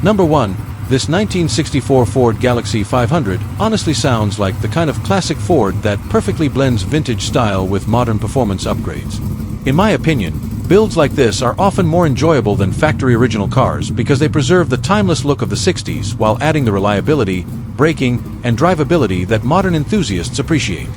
Number 1. This 1964 Ford Galaxie 500 honestly sounds like the kind of classic Ford that perfectly blends vintage style with modern performance upgrades. In my opinion, builds like this are often more enjoyable than factory original cars because they preserve the timeless look of the 60s while adding the reliability, braking, and drivability that modern enthusiasts appreciate.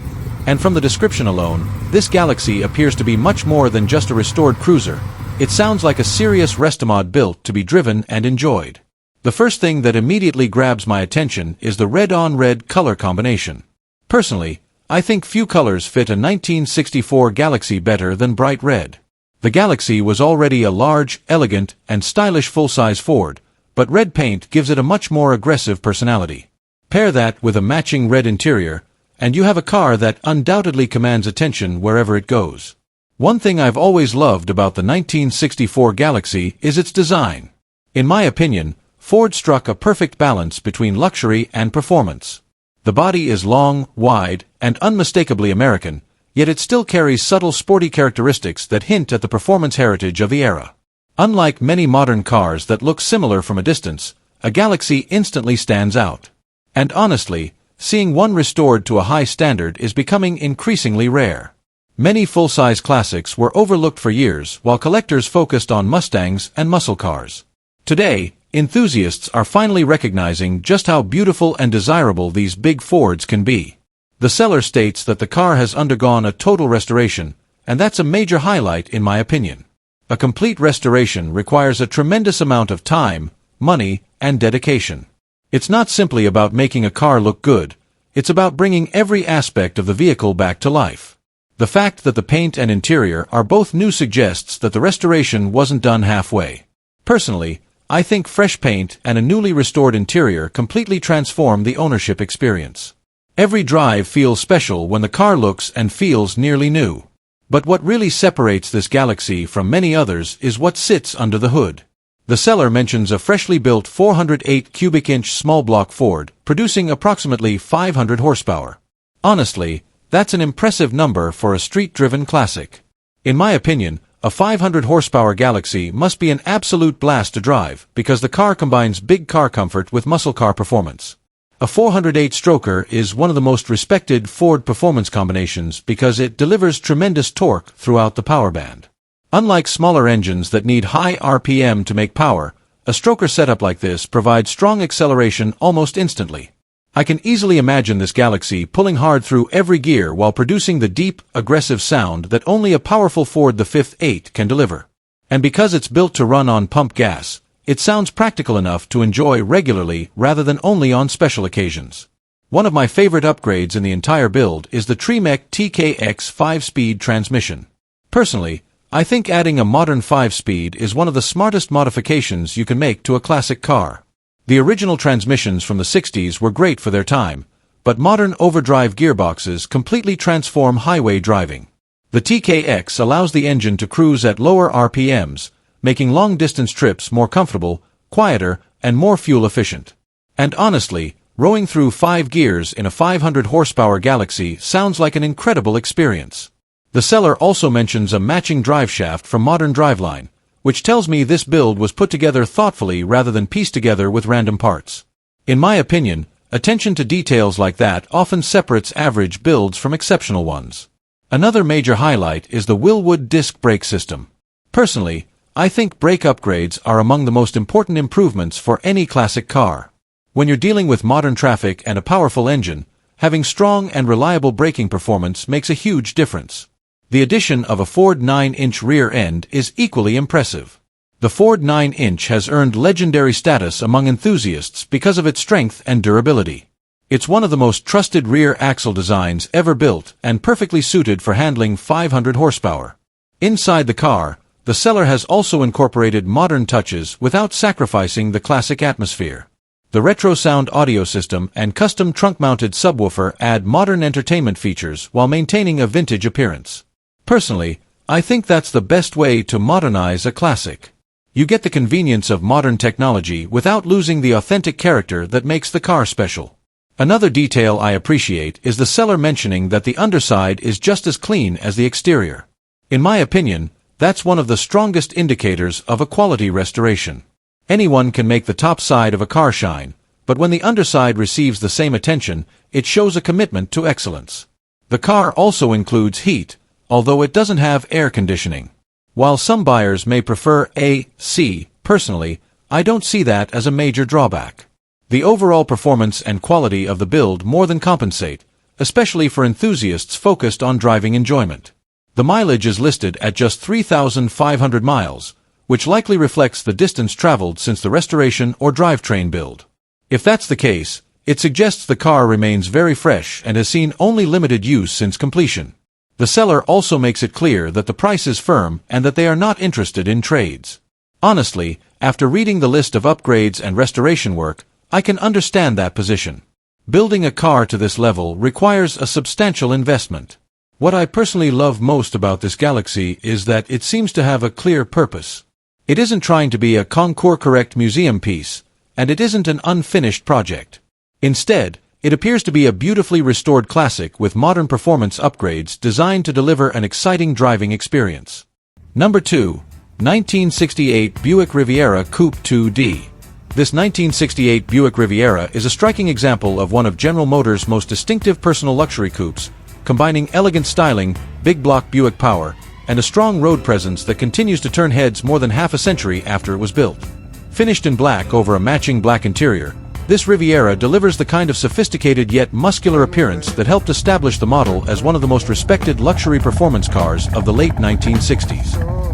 And from the description alone, this Galaxie appears to be much more than just a restored cruiser. It sounds like a serious restomod built to be driven and enjoyed. The first thing that immediately grabs my attention is the red-on-red color combination. Personally, I think few colors fit a 1964 Galaxie better than bright red. The Galaxie was already a large, elegant, and stylish full-size Ford, but red paint gives it a much more aggressive personality. Pair that with a matching red interior, and you have a car that undoubtedly commands attention wherever it goes. One thing I've always loved about the 1964 Galaxie is its design. In my opinion, Ford struck a perfect balance between luxury and performance. The body is long, wide, and unmistakably American, yet it still carries subtle sporty characteristics that hint at the performance heritage of the era. Unlike many modern cars that look similar from a distance, a Galaxie instantly stands out. And honestly, seeing one restored to a high standard is becoming increasingly rare. Many full-size classics were overlooked for years while collectors focused on Mustangs and muscle cars. Today, enthusiasts are finally recognizing just how beautiful and desirable these big Fords can be. The seller states that the car has undergone a total restoration, and that's a major highlight in my opinion. A complete restoration requires a tremendous amount of time, money, and dedication. It's not simply about making a car look good, it's about bringing every aspect of the vehicle back to life. The fact that the paint and interior are both new suggests that the restoration wasn't done halfway. Personally, I think fresh paint and a newly restored interior completely transform the ownership experience. Every drive feels special when the car looks and feels nearly new. But what really separates this Galaxie from many others is what sits under the hood. The seller mentions a freshly built 408 cubic inch small block Ford, producing approximately 500 horsepower. Honestly, that's an impressive number for a street-driven classic. In my opinion, a 500 horsepower Galaxie must be an absolute blast to drive because the car combines big car comfort with muscle car performance. A 408-stroker is one of the most respected Ford performance combinations because it delivers tremendous torque throughout the power band. Unlike smaller engines that need high RPM to make power, a stroker setup like this provides strong acceleration almost instantly. I can easily imagine this Galaxie pulling hard through every gear while producing the deep, aggressive sound that only a powerful Ford the 5th 8 can deliver. And because it's built to run on pump gas, it sounds practical enough to enjoy regularly rather than only on special occasions. One of my favorite upgrades in the entire build is the Tremec TKX 5-speed transmission. Personally, I think adding a modern 5-speed is one of the smartest modifications you can make to a classic car. The original transmissions from the 60s were great for their time, but modern overdrive gearboxes completely transform highway driving. The TKX allows the engine to cruise at lower RPMs, making long-distance trips more comfortable, quieter, and more fuel-efficient. And honestly, rowing through 5 gears in a 500 horsepower Galaxie sounds like an incredible experience. The seller also mentions a matching driveshaft from Modern Driveline, which tells me this build was put together thoughtfully rather than pieced together with random parts. In my opinion, attention to details like that often separates average builds from exceptional ones. Another major highlight is the Wilwood disc brake system. Personally, I think brake upgrades are among the most important improvements for any classic car. When you're dealing with modern traffic and a powerful engine, having strong and reliable braking performance makes a huge difference. The addition of a Ford 9-inch rear end is equally impressive. The Ford 9-inch has earned legendary status among enthusiasts because of its strength and durability. It's one of the most trusted rear axle designs ever built and perfectly suited for handling 500 horsepower. Inside the car, the seller has also incorporated modern touches without sacrificing the classic atmosphere. The retro sound audio system and custom trunk-mounted subwoofer add modern entertainment features while maintaining a vintage appearance. Personally, I think that's the best way to modernize a classic. You get the convenience of modern technology without losing the authentic character that makes the car special. Another detail I appreciate is the seller mentioning that the underside is just as clean as the exterior. In my opinion, that's one of the strongest indicators of a quality restoration. Anyone can make the top side of a car shine, but when the underside receives the same attention, it shows a commitment to excellence. The car also includes heat, although it doesn't have air conditioning. While some buyers may prefer AC, personally, I don't see that as a major drawback. The overall performance and quality of the build more than compensate, especially for enthusiasts focused on driving enjoyment. The mileage is listed at just 3,500 miles, which likely reflects the distance traveled since the restoration or drivetrain build. If that's the case, it suggests the car remains very fresh and has seen only limited use since completion. The seller also makes it clear that the price is firm and that they are not interested in trades. Honestly, after reading the list of upgrades and restoration work, I can understand that position. Building a car to this level requires a substantial investment. What I personally love most about this Galaxy is that it seems to have a clear purpose. It isn't trying to be a concours-correct museum piece, and it isn't an unfinished project. Instead, it appears to be a beautifully restored classic with modern performance upgrades designed to deliver an exciting driving experience. Number 2. 1968 Buick Riviera Coupe 2D. This 1968 Buick Riviera is a striking example of one of General Motors' most distinctive personal luxury coupes, combining elegant styling, big block Buick power, and a strong road presence that continues to turn heads more than half a century after it was built. Finished in black over a matching black interior, this Riviera delivers the kind of sophisticated yet muscular appearance that helped establish the model as one of the most respected luxury performance cars of the late 1960s.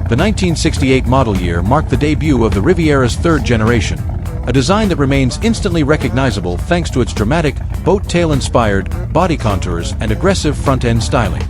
The 1968 model year marked the debut of the Riviera's third generation, a design that remains instantly recognizable thanks to its dramatic, boat-tail-inspired body contours and aggressive front-end styling.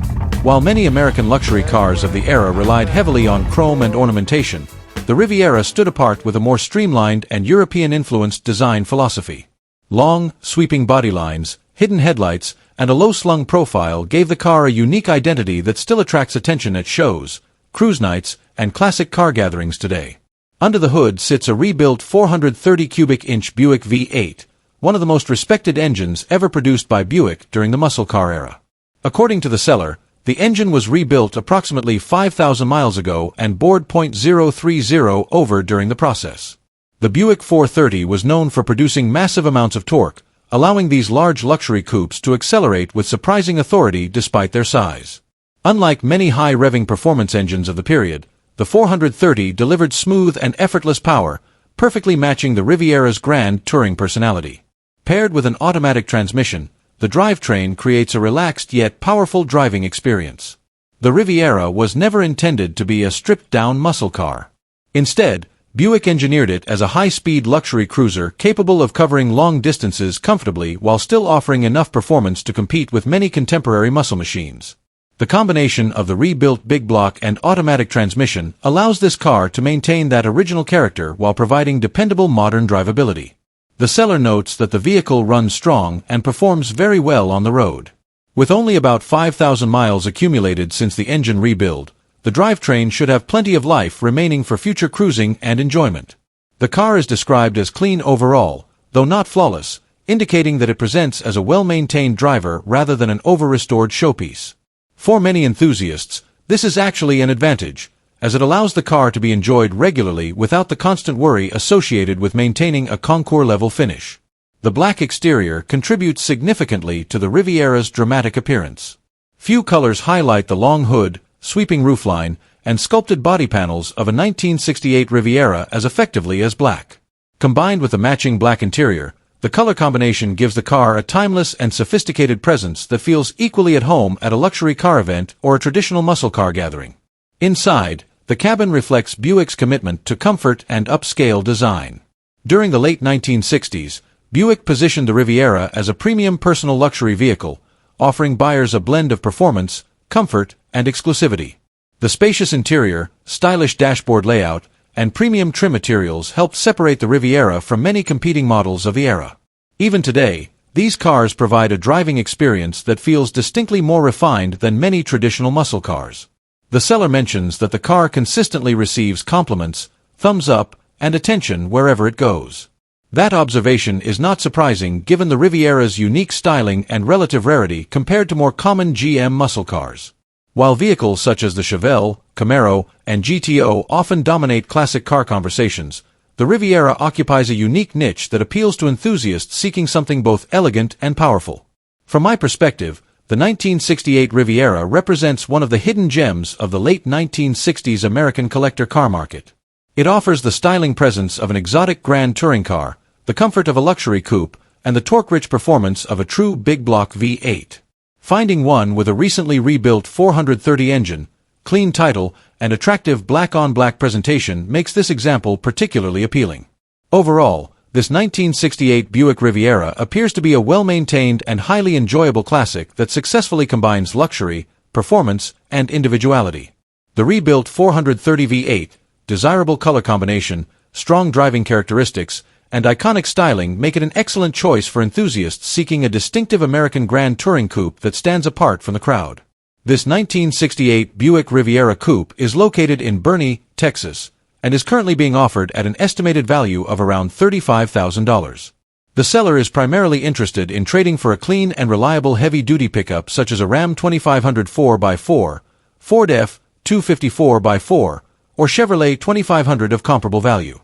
While many American luxury cars of the era relied heavily on chrome and ornamentation, the Riviera stood apart with a more streamlined and European-influenced design philosophy. Long, sweeping body lines, hidden headlights, and a low-slung profile gave the car a unique identity that still attracts attention at shows, cruise nights, and classic car gatherings today. Under the hood sits a rebuilt 430 cubic inch Buick V8, one of the most respected engines ever produced by Buick during the muscle car era. According to the seller, the engine was rebuilt approximately 5,000 miles ago and bored .030 over during the process. The Buick 430 was known for producing massive amounts of torque, allowing these large luxury coupes to accelerate with surprising authority despite their size. Unlike many high-revving performance engines of the period, the 430 delivered smooth and effortless power, perfectly matching the Riviera's grand touring personality. Paired with an automatic transmission, the drivetrain creates a relaxed yet powerful driving experience. The Riviera was never intended to be a stripped-down muscle car. Instead, Buick engineered it as a high-speed luxury cruiser capable of covering long distances comfortably while still offering enough performance to compete with many contemporary muscle machines. The combination of the rebuilt big block and automatic transmission allows this car to maintain that original character while providing dependable modern drivability. The seller notes that the vehicle runs strong and performs very well on the road. With only about 5,000 miles accumulated since the engine rebuild, the drivetrain should have plenty of life remaining for future cruising and enjoyment. The car is described as clean overall, though not flawless, indicating that it presents as a well-maintained driver rather than an over-restored showpiece. For many enthusiasts, this is actually an advantage, as it allows the car to be enjoyed regularly without the constant worry associated with maintaining a concours-level finish. The black exterior contributes significantly to the Riviera's dramatic appearance. Few colors highlight the long hood, sweeping roofline, and sculpted body panels of a 1968 Riviera as effectively as black. Combined with the matching black interior, the color combination gives the car a timeless and sophisticated presence that feels equally at home at a luxury car event or a traditional muscle car gathering. Inside, the cabin reflects Buick's commitment to comfort and upscale design. During the late 1960s, Buick positioned the Riviera as a premium personal luxury vehicle, offering buyers a blend of performance, comfort, and exclusivity. The spacious interior, stylish dashboard layout, and premium trim materials helped separate the Riviera from many competing models of the era. Even today, these cars provide a driving experience that feels distinctly more refined than many traditional muscle cars. The seller mentions that the car consistently receives compliments, thumbs up, and attention wherever it goes. That observation is not surprising given the Riviera's unique styling and relative rarity compared to more common GM muscle cars. While vehicles such as the Chevelle, Camaro, and GTO often dominate classic car conversations, the Riviera occupies a unique niche that appeals to enthusiasts seeking something both elegant and powerful. From my perspective, the 1968 Riviera represents one of the hidden gems of the late 1960s American collector car market. It offers the styling presence of an exotic grand touring car, the comfort of a luxury coupe, and the torque-rich performance of a true big-block V8. Finding one with a recently rebuilt 430 engine, clean title, and attractive black-on-black presentation makes this example particularly appealing. Overall, this 1968 Buick Riviera appears to be a well-maintained and highly enjoyable classic that successfully combines luxury, performance, and individuality. The rebuilt 430 V8, desirable color combination, strong driving characteristics, and iconic styling make it an excellent choice for enthusiasts seeking a distinctive American grand touring coupe that stands apart from the crowd. This 1968 Buick Riviera Coupe is located in Boerne, Texas, and is currently being offered at an estimated value of around $35,000. The seller is primarily interested in trading for a clean and reliable heavy-duty pickup such as a Ram 2500 4x4, Ford F-250 4x4, or Chevrolet 2500 of comparable value.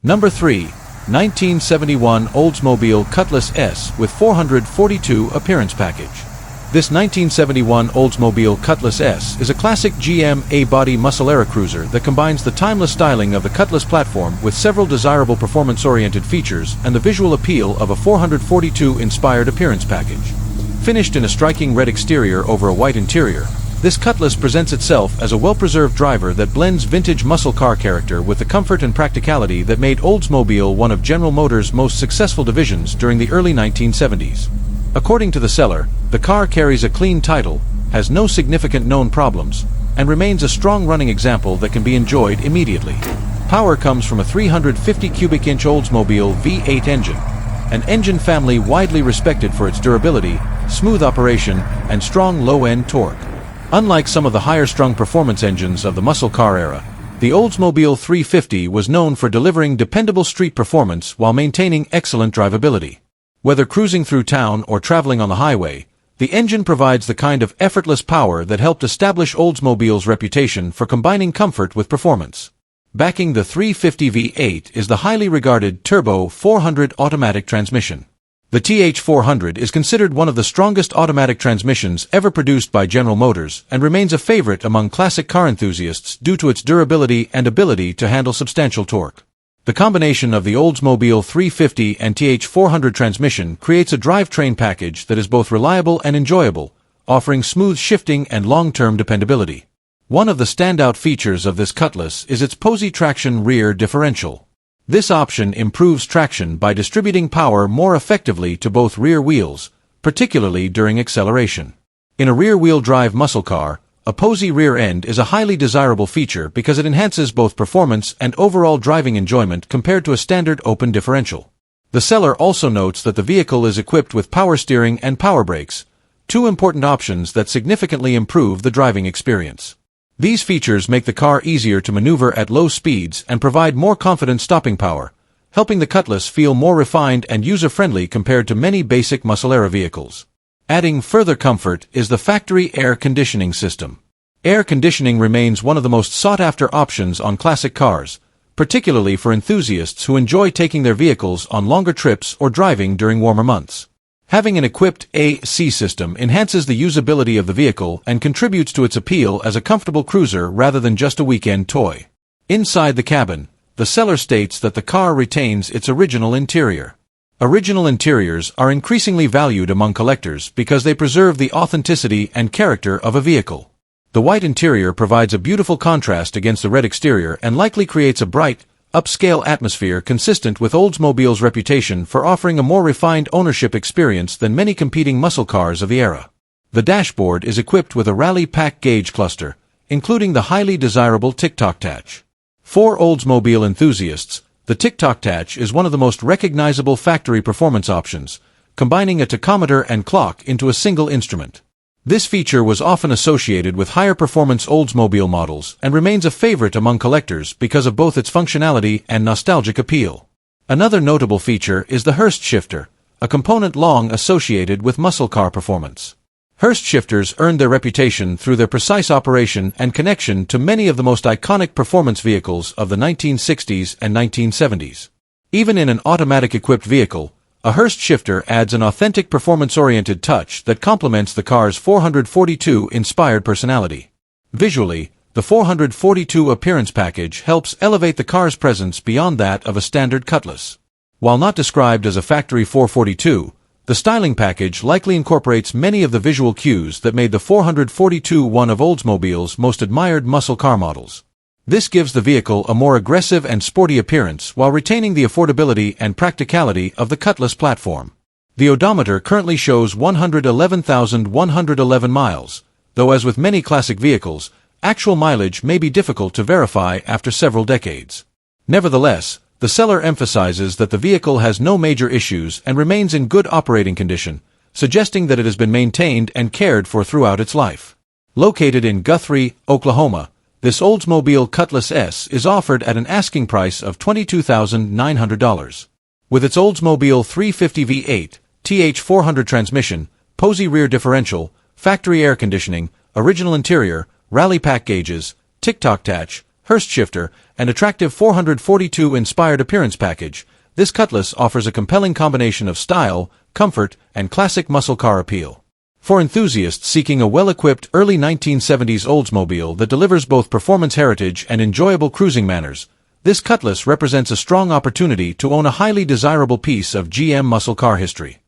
Number 3. 1971 Oldsmobile Cutlass S with 442 appearance package. This 1971 Oldsmobile Cutlass S is a classic GM A-body muscle-era cruiser that combines the timeless styling of the Cutlass platform with several desirable performance-oriented features and the visual appeal of a 442-inspired appearance package. Finished in a striking red exterior over a white interior, this Cutlass presents itself as a well-preserved driver that blends vintage muscle car character with the comfort and practicality that made Oldsmobile one of General Motors' most successful divisions during the early 1970s. According to the seller, the car carries a clean title, has no significant known problems, and remains a strong running example that can be enjoyed immediately. Power comes from a 350 cubic inch Oldsmobile V8 engine, an engine family widely respected for its durability, smooth operation, and strong low-end torque. Unlike some of the higher-strung performance engines of the muscle car era, the Oldsmobile 350 was known for delivering dependable street performance while maintaining excellent drivability. Whether cruising through town or traveling on the highway, the engine provides the kind of effortless power that helped establish Oldsmobile's reputation for combining comfort with performance. Backing the 350 V8 is the highly regarded Turbo 400 automatic transmission. The TH400 is considered one of the strongest automatic transmissions ever produced by General Motors and remains a favorite among classic car enthusiasts due to its durability and ability to handle substantial torque. The combination of the Oldsmobile 350 and TH400 transmission creates a drivetrain package that is both reliable and enjoyable, offering smooth shifting and long-term dependability. One of the standout features of this Cutlass is its Posi traction rear differential. This option improves traction by distributing power more effectively to both rear wheels, particularly during acceleration. In a rear-wheel drive muscle car, a Posi rear end is a highly desirable feature because it enhances both performance and overall driving enjoyment compared to a standard open differential. The seller also notes that the vehicle is equipped with power steering and power brakes, two important options that significantly improve the driving experience. These features make the car easier to maneuver at low speeds and provide more confident stopping power, helping the Cutlass feel more refined and user-friendly compared to many basic muscle-era vehicles. Adding further comfort is the factory air conditioning system. Air conditioning remains one of the most sought-after options on classic cars, particularly for enthusiasts who enjoy taking their vehicles on longer trips or driving during warmer months. Having an equipped AC system enhances the usability of the vehicle and contributes to its appeal as a comfortable cruiser rather than just a weekend toy. Inside the cabin, the seller states that the car retains its original interior. Original interiors are increasingly valued among collectors because they preserve the authenticity and character of a vehicle. The white interior provides a beautiful contrast against the red exterior and likely creates a bright, upscale atmosphere consistent with Oldsmobile's reputation for offering a more refined ownership experience than many competing muscle cars of the era. The dashboard is equipped with a Rallye pack gauge cluster, including the highly desirable tick-tock touch. For Oldsmobile enthusiasts, the tick-tock touch is one of the most recognizable factory performance options, combining a tachometer and clock into a single instrument. This feature was often associated with higher-performance Oldsmobile models and remains a favorite among collectors because of both its functionality and nostalgic appeal. Another notable feature is the Hurst shifter, a component long associated with muscle car performance. Hurst shifters earned their reputation through their precise operation and connection to many of the most iconic performance vehicles of the 1960s and 1970s. Even in an automatic-equipped vehicle, a Hurst shifter adds an authentic performance-oriented touch that complements the car's 442-inspired personality. Visually, the 442 appearance package helps elevate the car's presence beyond that of a standard Cutlass. While not described as a factory 442, the styling package likely incorporates many of the visual cues that made the 442 one of Oldsmobile's most admired muscle car models. This gives the vehicle a more aggressive and sporty appearance while retaining the affordability and practicality of the Cutlass platform. The odometer currently shows 111,111 miles, though as with many classic vehicles, actual mileage may be difficult to verify after several decades. Nevertheless, the seller emphasizes that the vehicle has no major issues and remains in good operating condition, suggesting that it has been maintained and cared for throughout its life. Located in Guthrie, Oklahoma, this Oldsmobile Cutlass S is offered at an asking price of $22,900. With its Oldsmobile 350 V8, TH400 transmission, Posey rear differential, factory air conditioning, original interior, Rallye pack gauges, tic-toc touch, Hurst shifter, and attractive 442-inspired appearance package, this Cutlass offers a compelling combination of style, comfort, and classic muscle car appeal. For enthusiasts seeking a well-equipped early 1970s Oldsmobile that delivers both performance heritage and enjoyable cruising manners, this Cutlass represents a strong opportunity to own a highly desirable piece of GM muscle car history.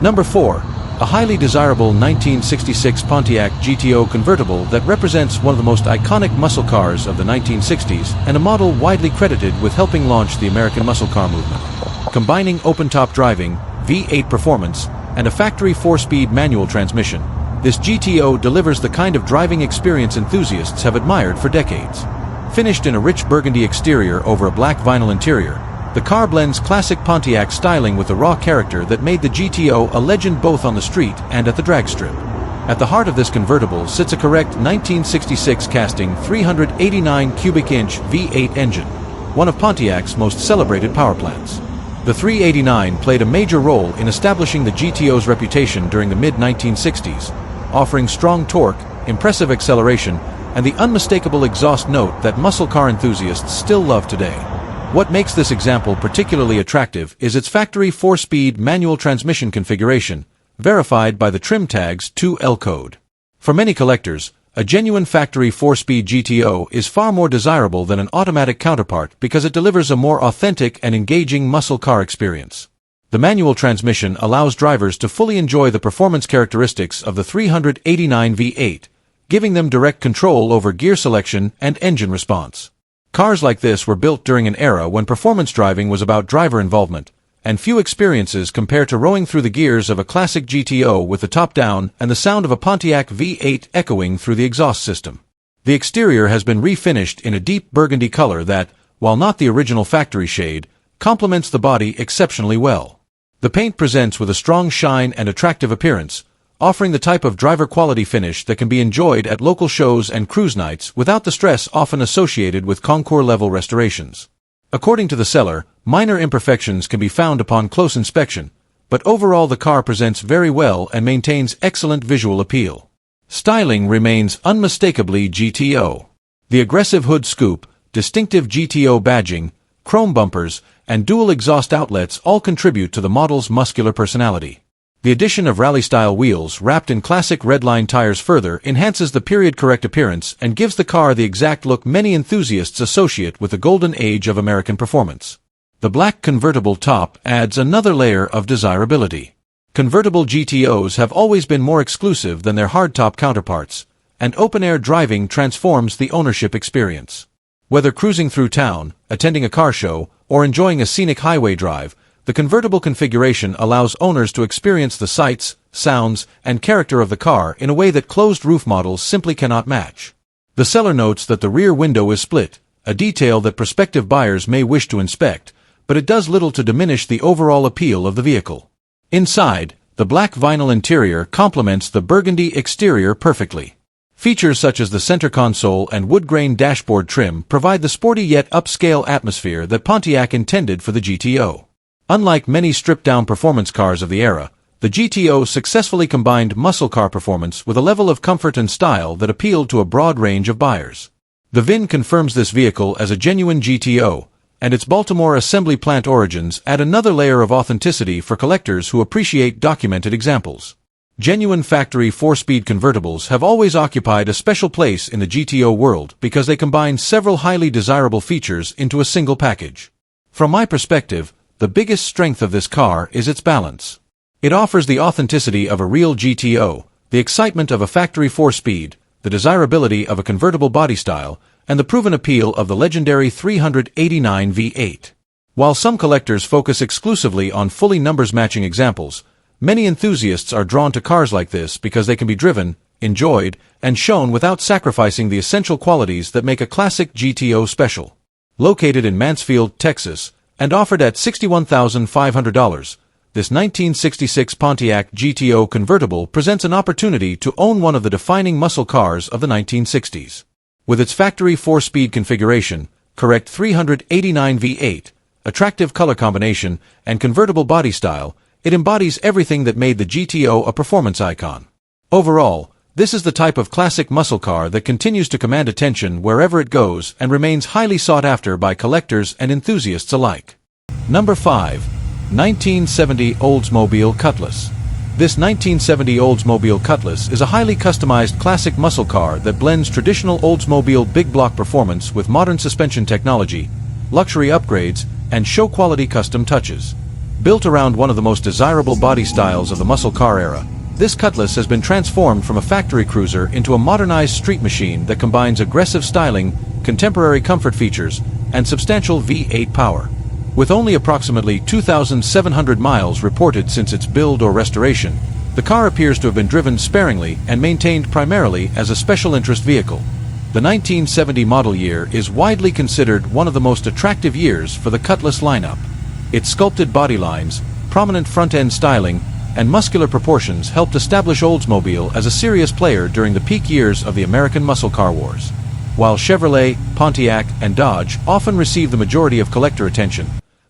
Number 4. A highly desirable 1966 Pontiac GTO convertible that represents one of the most iconic muscle cars of the 1960s and a model widely credited with helping launch the American muscle car movement. Combining open-top driving, V8 performance, and a factory 4-speed manual transmission, this GTO delivers the kind of driving experience enthusiasts have admired for decades. Finished in a rich burgundy exterior over a black vinyl interior, the car blends classic Pontiac styling with the raw character that made the GTO a legend both on the street and at the drag strip. At the heart of this convertible sits a correct 1966 casting 389 cubic inch V8 engine, one of Pontiac's most celebrated power plants. The 389 played a major role in establishing the GTO's reputation during the mid-1960s, offering strong torque, impressive acceleration, and the unmistakable exhaust note that muscle car enthusiasts still love today. What makes this example particularly attractive is its factory 4-speed manual transmission configuration, verified by the trim tag's 2L code. For many collectors, a genuine factory 4-speed GTO is far more desirable than an automatic counterpart because it delivers a more authentic and engaging muscle car experience. The manual transmission allows drivers to fully enjoy the performance characteristics of the 389 V8, giving them direct control over gear selection and engine response. Cars like this were built during an era when performance driving was about driver involvement, and few experiences compare to rowing through the gears of a classic GTO with the top down and the sound of a Pontiac V8 echoing through the exhaust system. The exterior has been refinished in a deep burgundy color that, while not the original factory shade, complements the body exceptionally well. The paint presents with a strong shine and attractive appearance, offering the type of driver-quality finish that can be enjoyed at local shows and cruise nights without the stress often associated with concours-level restorations. According to the seller, minor imperfections can be found upon close inspection, but overall the car presents very well and maintains excellent visual appeal. Styling remains unmistakably GTO. The aggressive hood scoop, distinctive GTO badging, chrome bumpers, and dual exhaust outlets all contribute to the model's muscular personality. The addition of rally-style wheels wrapped in classic Redline tires further enhances the period-correct appearance and gives the car the exact look many enthusiasts associate with the golden age of American performance. The black convertible top adds another layer of desirability. Convertible GTOs have always been more exclusive than their hardtop counterparts, and open-air driving transforms the ownership experience. Whether cruising through town, attending a car show, or enjoying a scenic highway drive, the convertible configuration allows owners to experience the sights, sounds, and character of the car in a way that closed-roof models simply cannot match. The seller notes that the rear window is split, a detail that prospective buyers may wish to inspect, but it does little to diminish the overall appeal of the vehicle. Inside, the black vinyl interior complements the burgundy exterior perfectly. Features such as the center console and wood-grain dashboard trim provide the sporty yet upscale atmosphere that Pontiac intended for the GTO. Unlike many stripped-down performance cars of the era, The GTO successfully combined muscle car performance with a level of comfort and style that appealed to a broad range of buyers. The VIN confirms this vehicle as a genuine GTO, and its Baltimore assembly plant origins add another layer of authenticity for collectors who appreciate documented examples. Genuine factory 4-speed convertibles have always occupied a special place in the GTO world because they combine several highly desirable features into a single package. From my perspective, the biggest strength of this car is its balance. It offers the authenticity of a real GTO, the excitement of a factory 4-speed, the desirability of a convertible body style, and the proven appeal of the legendary 389 V8. While some collectors focus exclusively on fully numbers-matching examples, many enthusiasts are drawn to cars like this because they can be driven, enjoyed, and shown without sacrificing the essential qualities that make a classic GTO special. Located in Mansfield, Texas, and offered at $61,500, this 1966 Pontiac GTO convertible presents an opportunity to own one of the defining muscle cars of the 1960s. With its factory 4-speed configuration, correct 389 V8, attractive color combination, and convertible body style, it embodies everything that made the GTO a performance icon. Overall, this is the type of classic muscle car that continues to command attention wherever it goes and remains highly sought after by collectors and enthusiasts alike. Number 5. 1970 Oldsmobile Cutlass. This 1970 Oldsmobile Cutlass is a highly customized classic muscle car that blends traditional Oldsmobile big block performance with modern suspension technology, luxury upgrades, and show-quality custom touches. Built around one of the most desirable body styles of the muscle car era, this Cutlass has been transformed from a factory cruiser into a modernized street machine that combines aggressive styling, contemporary comfort features, and substantial V8 power. With only approximately 2,700 miles reported since its build or restoration, the car appears to have been driven sparingly and maintained primarily as a special interest vehicle. The 1970 model year is widely considered one of the most attractive years for the Cutlass lineup. Its sculpted body lines, prominent front-end styling, and muscular proportions helped establish Oldsmobile as a serious player during the peak years of the American muscle car wars. While Chevrolet, Pontiac, and Dodge often receive the majority of collector attention,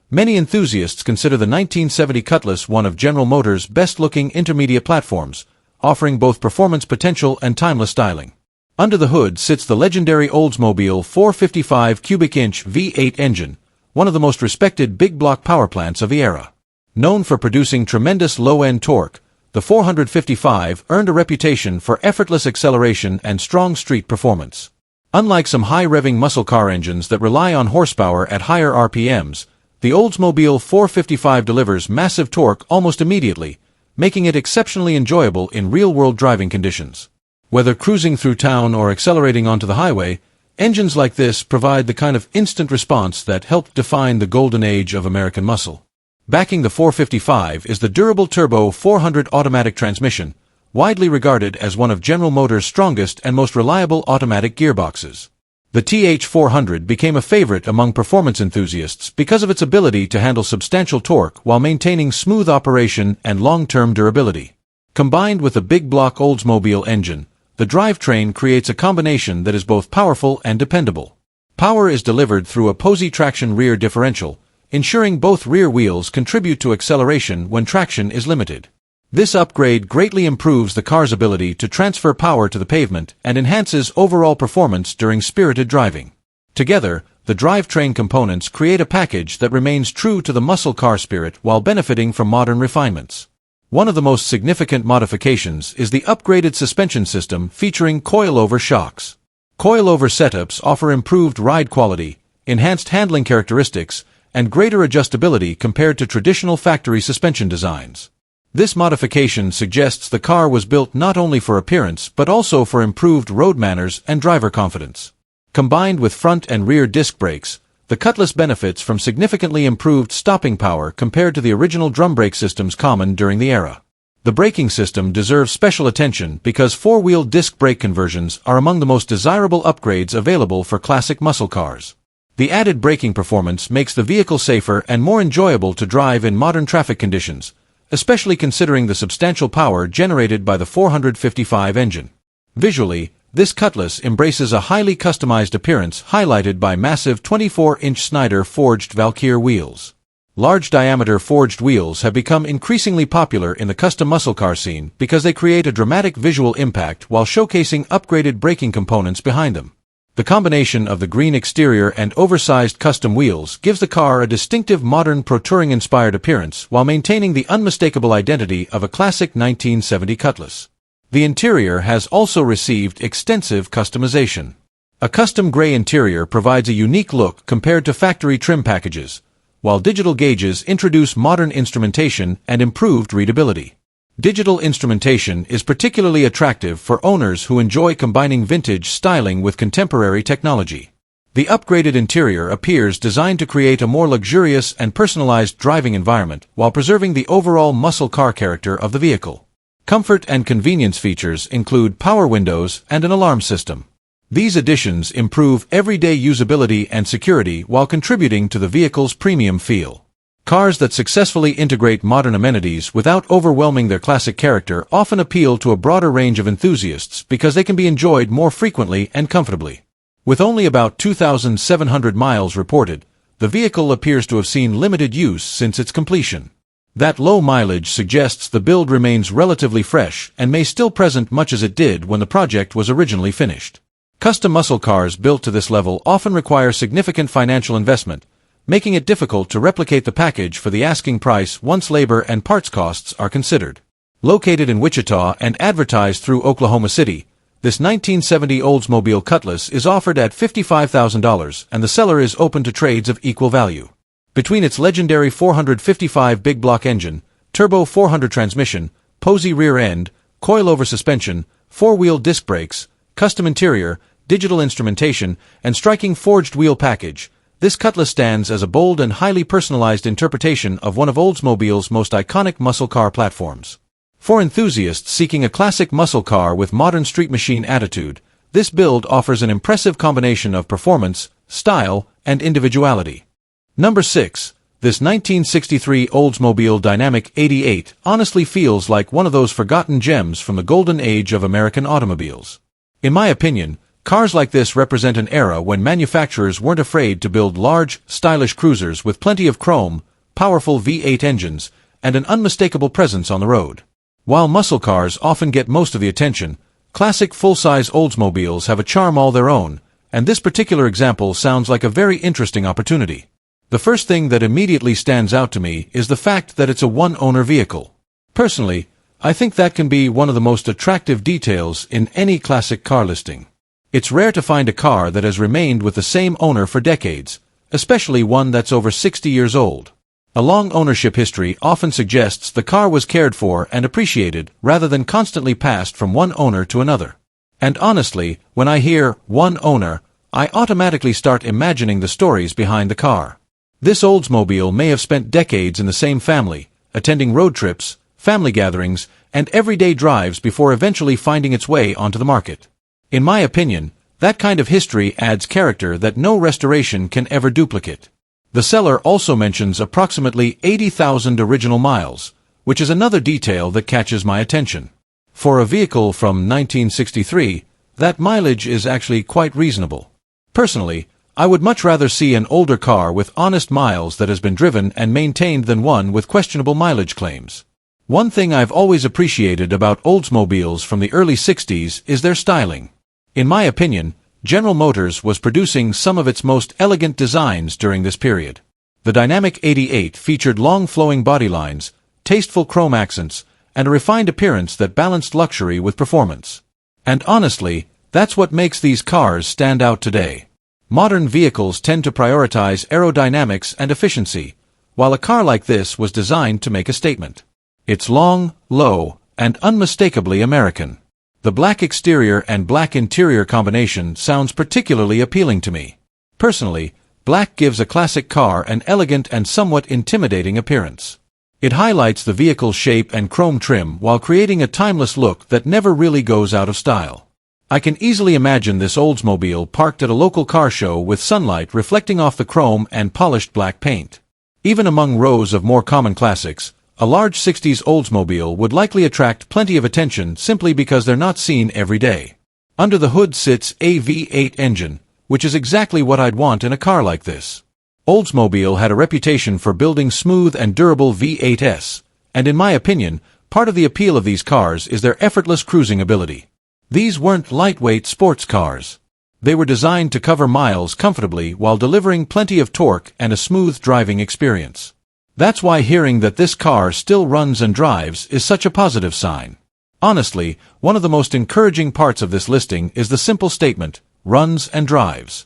many enthusiasts consider the 1970 Cutlass one of General Motors' best-looking intermediate platforms, offering both performance potential and timeless styling. Under the hood sits the legendary Oldsmobile 455 cubic inch V8 engine, one of the most respected big block power plants of the era. Known for producing tremendous low-end torque, the 455 earned a reputation for effortless acceleration and strong street performance. Unlike some high-revving muscle car engines that rely on horsepower at higher RPMs, the Oldsmobile 455 delivers massive torque almost immediately, making it exceptionally enjoyable in real-world driving conditions. Whether cruising through town or accelerating onto the highway, engines like this provide the kind of instant response that helped define the golden age of American muscle. Backing the 455 is the durable turbo 400 automatic transmission, widely regarded as one of General Motors' strongest and most reliable automatic gearboxes. The TH400 became a favorite among performance enthusiasts because of its ability to handle substantial torque while maintaining smooth operation and long-term durability. Combined with a big block Oldsmobile engine, the drivetrain creates a combination that is both powerful and dependable. Power is delivered through a Posey traction rear differential, ensuring both rear wheels contribute to acceleration when traction is limited. This upgrade greatly improves the car's ability to transfer power to the pavement and enhances overall performance during spirited driving. Together, the drivetrain components create a package that remains true to the muscle car spirit while benefiting from modern refinements. One of the most significant modifications is the upgraded suspension system featuring coilover shocks. Coilover setups offer improved ride quality, enhanced handling characteristics, and greater adjustability compared to traditional factory suspension designs. This modification suggests the car was built not only for appearance but also for improved road manners and driver confidence. Combined with front and rear disc brakes, the Cutlass benefits from significantly improved stopping power compared to the original drum brake systems common during the era. The braking system deserves special attention because four-wheel disc brake conversions are among the most desirable upgrades available for classic muscle cars. The added braking performance makes the vehicle safer and more enjoyable to drive in modern traffic conditions, especially considering the substantial power generated by the 455 engine. Visually, this Cutlass embraces a highly customized appearance highlighted by massive 24-inch Snyder forged Valkyr wheels. Large-diameter forged wheels have become increasingly popular in the custom muscle car scene because they create a dramatic visual impact while showcasing upgraded braking components behind them. The combination of the green exterior and oversized custom wheels gives the car a distinctive modern pro-touring-inspired appearance while maintaining the unmistakable identity of a classic 1970 Cutlass. The interior has also received extensive customization. A custom gray interior provides a unique look compared to factory trim packages, while digital gauges introduce modern instrumentation and improved readability. Digital instrumentation is particularly attractive for owners who enjoy combining vintage styling with contemporary technology. The upgraded interior appears designed to create a more luxurious and personalized driving environment while preserving the overall muscle car character of the vehicle. Comfort and convenience features include power windows and an alarm system. These additions improve everyday usability and security while contributing to the vehicle's premium feel. Cars that successfully integrate modern amenities without overwhelming their classic character often appeal to a broader range of enthusiasts because they can be enjoyed more frequently and comfortably. With only about 2,700 miles reported, the vehicle appears to have seen limited use since its completion. That low mileage suggests the build remains relatively fresh and may still present much as it did when the project was originally finished. Custom muscle cars built to this level often require significant financial investment, making it difficult to replicate the package for the asking price once labor and parts costs are considered. Located in Wichita and advertised through Oklahoma City, this 1970 Oldsmobile Cutlass is offered at $55,000 and the seller is open to trades of equal value. Between its legendary 455 big block engine, turbo 400 transmission, posy rear end, coilover suspension, four-wheel disc brakes, custom interior, digital instrumentation, and striking forged wheel package, this Cutlass stands as a bold and highly personalized interpretation of one of Oldsmobile's most iconic muscle car platforms. For enthusiasts seeking a classic muscle car with modern street machine attitude, this build offers an impressive combination of performance, style, and individuality. Number 6. This 1963 Oldsmobile Dynamic 88 honestly feels like one of those forgotten gems from the golden age of American automobiles. In my opinion, cars like this represent an era when manufacturers weren't afraid to build large, stylish cruisers with plenty of chrome, powerful V8 engines, and an unmistakable presence on the road. While muscle cars often get most of the attention, classic full-size Oldsmobiles have a charm all their own, and this particular example sounds like a very interesting opportunity. The first thing that immediately stands out to me is the fact that it's a one-owner vehicle. Personally, I think that can be one of the most attractive details in any classic car listing. It's rare to find a car that has remained with the same owner for decades, especially one that's over 60 years old. A long ownership history often suggests the car was cared for and appreciated rather than constantly passed from one owner to another. And honestly, when I hear one owner, I automatically start imagining the stories behind the car. This Oldsmobile may have spent decades in the same family, attending road trips, family gatherings, and everyday drives before eventually finding its way onto the market. In my opinion, that kind of history adds character that no restoration can ever duplicate. The seller also mentions approximately 80,000 original miles, which is another detail that catches my attention. For a vehicle from 1963, that mileage is actually quite reasonable. Personally, I would much rather see an older car with honest miles that has been driven and maintained than one with questionable mileage claims. One thing I've always appreciated about Oldsmobiles from the early 60s is their styling. In my opinion, General Motors was producing some of its most elegant designs during this period. The Dynamic 88 featured long flowing body lines, tasteful chrome accents, and a refined appearance that balanced luxury with performance. And honestly, that's what makes these cars stand out today. Modern vehicles tend to prioritize aerodynamics and efficiency, while a car like this was designed to make a statement. It's long, low, and unmistakably American. The black exterior and black interior combination sounds particularly appealing to me. Personally, black gives a classic car an elegant and somewhat intimidating appearance. It highlights the vehicle's shape and chrome trim while creating a timeless look that never really goes out of style. I can easily imagine this Oldsmobile parked at a local car show with sunlight reflecting off the chrome and polished black paint. Even among rows of more common classics, a large 60s Oldsmobile would likely attract plenty of attention simply because they're not seen every day. Under the hood sits a V8 engine, which is exactly what I'd want in a car like this. Oldsmobile had a reputation for building smooth and durable V8s, and in my opinion, part of the appeal of these cars is their effortless cruising ability. These weren't lightweight sports cars. They were designed to cover miles comfortably while delivering plenty of torque and a smooth driving experience. That's why hearing that this car still runs and drives is such a positive sign. Honestly, one of the most encouraging parts of this listing is the simple statement, runs and drives.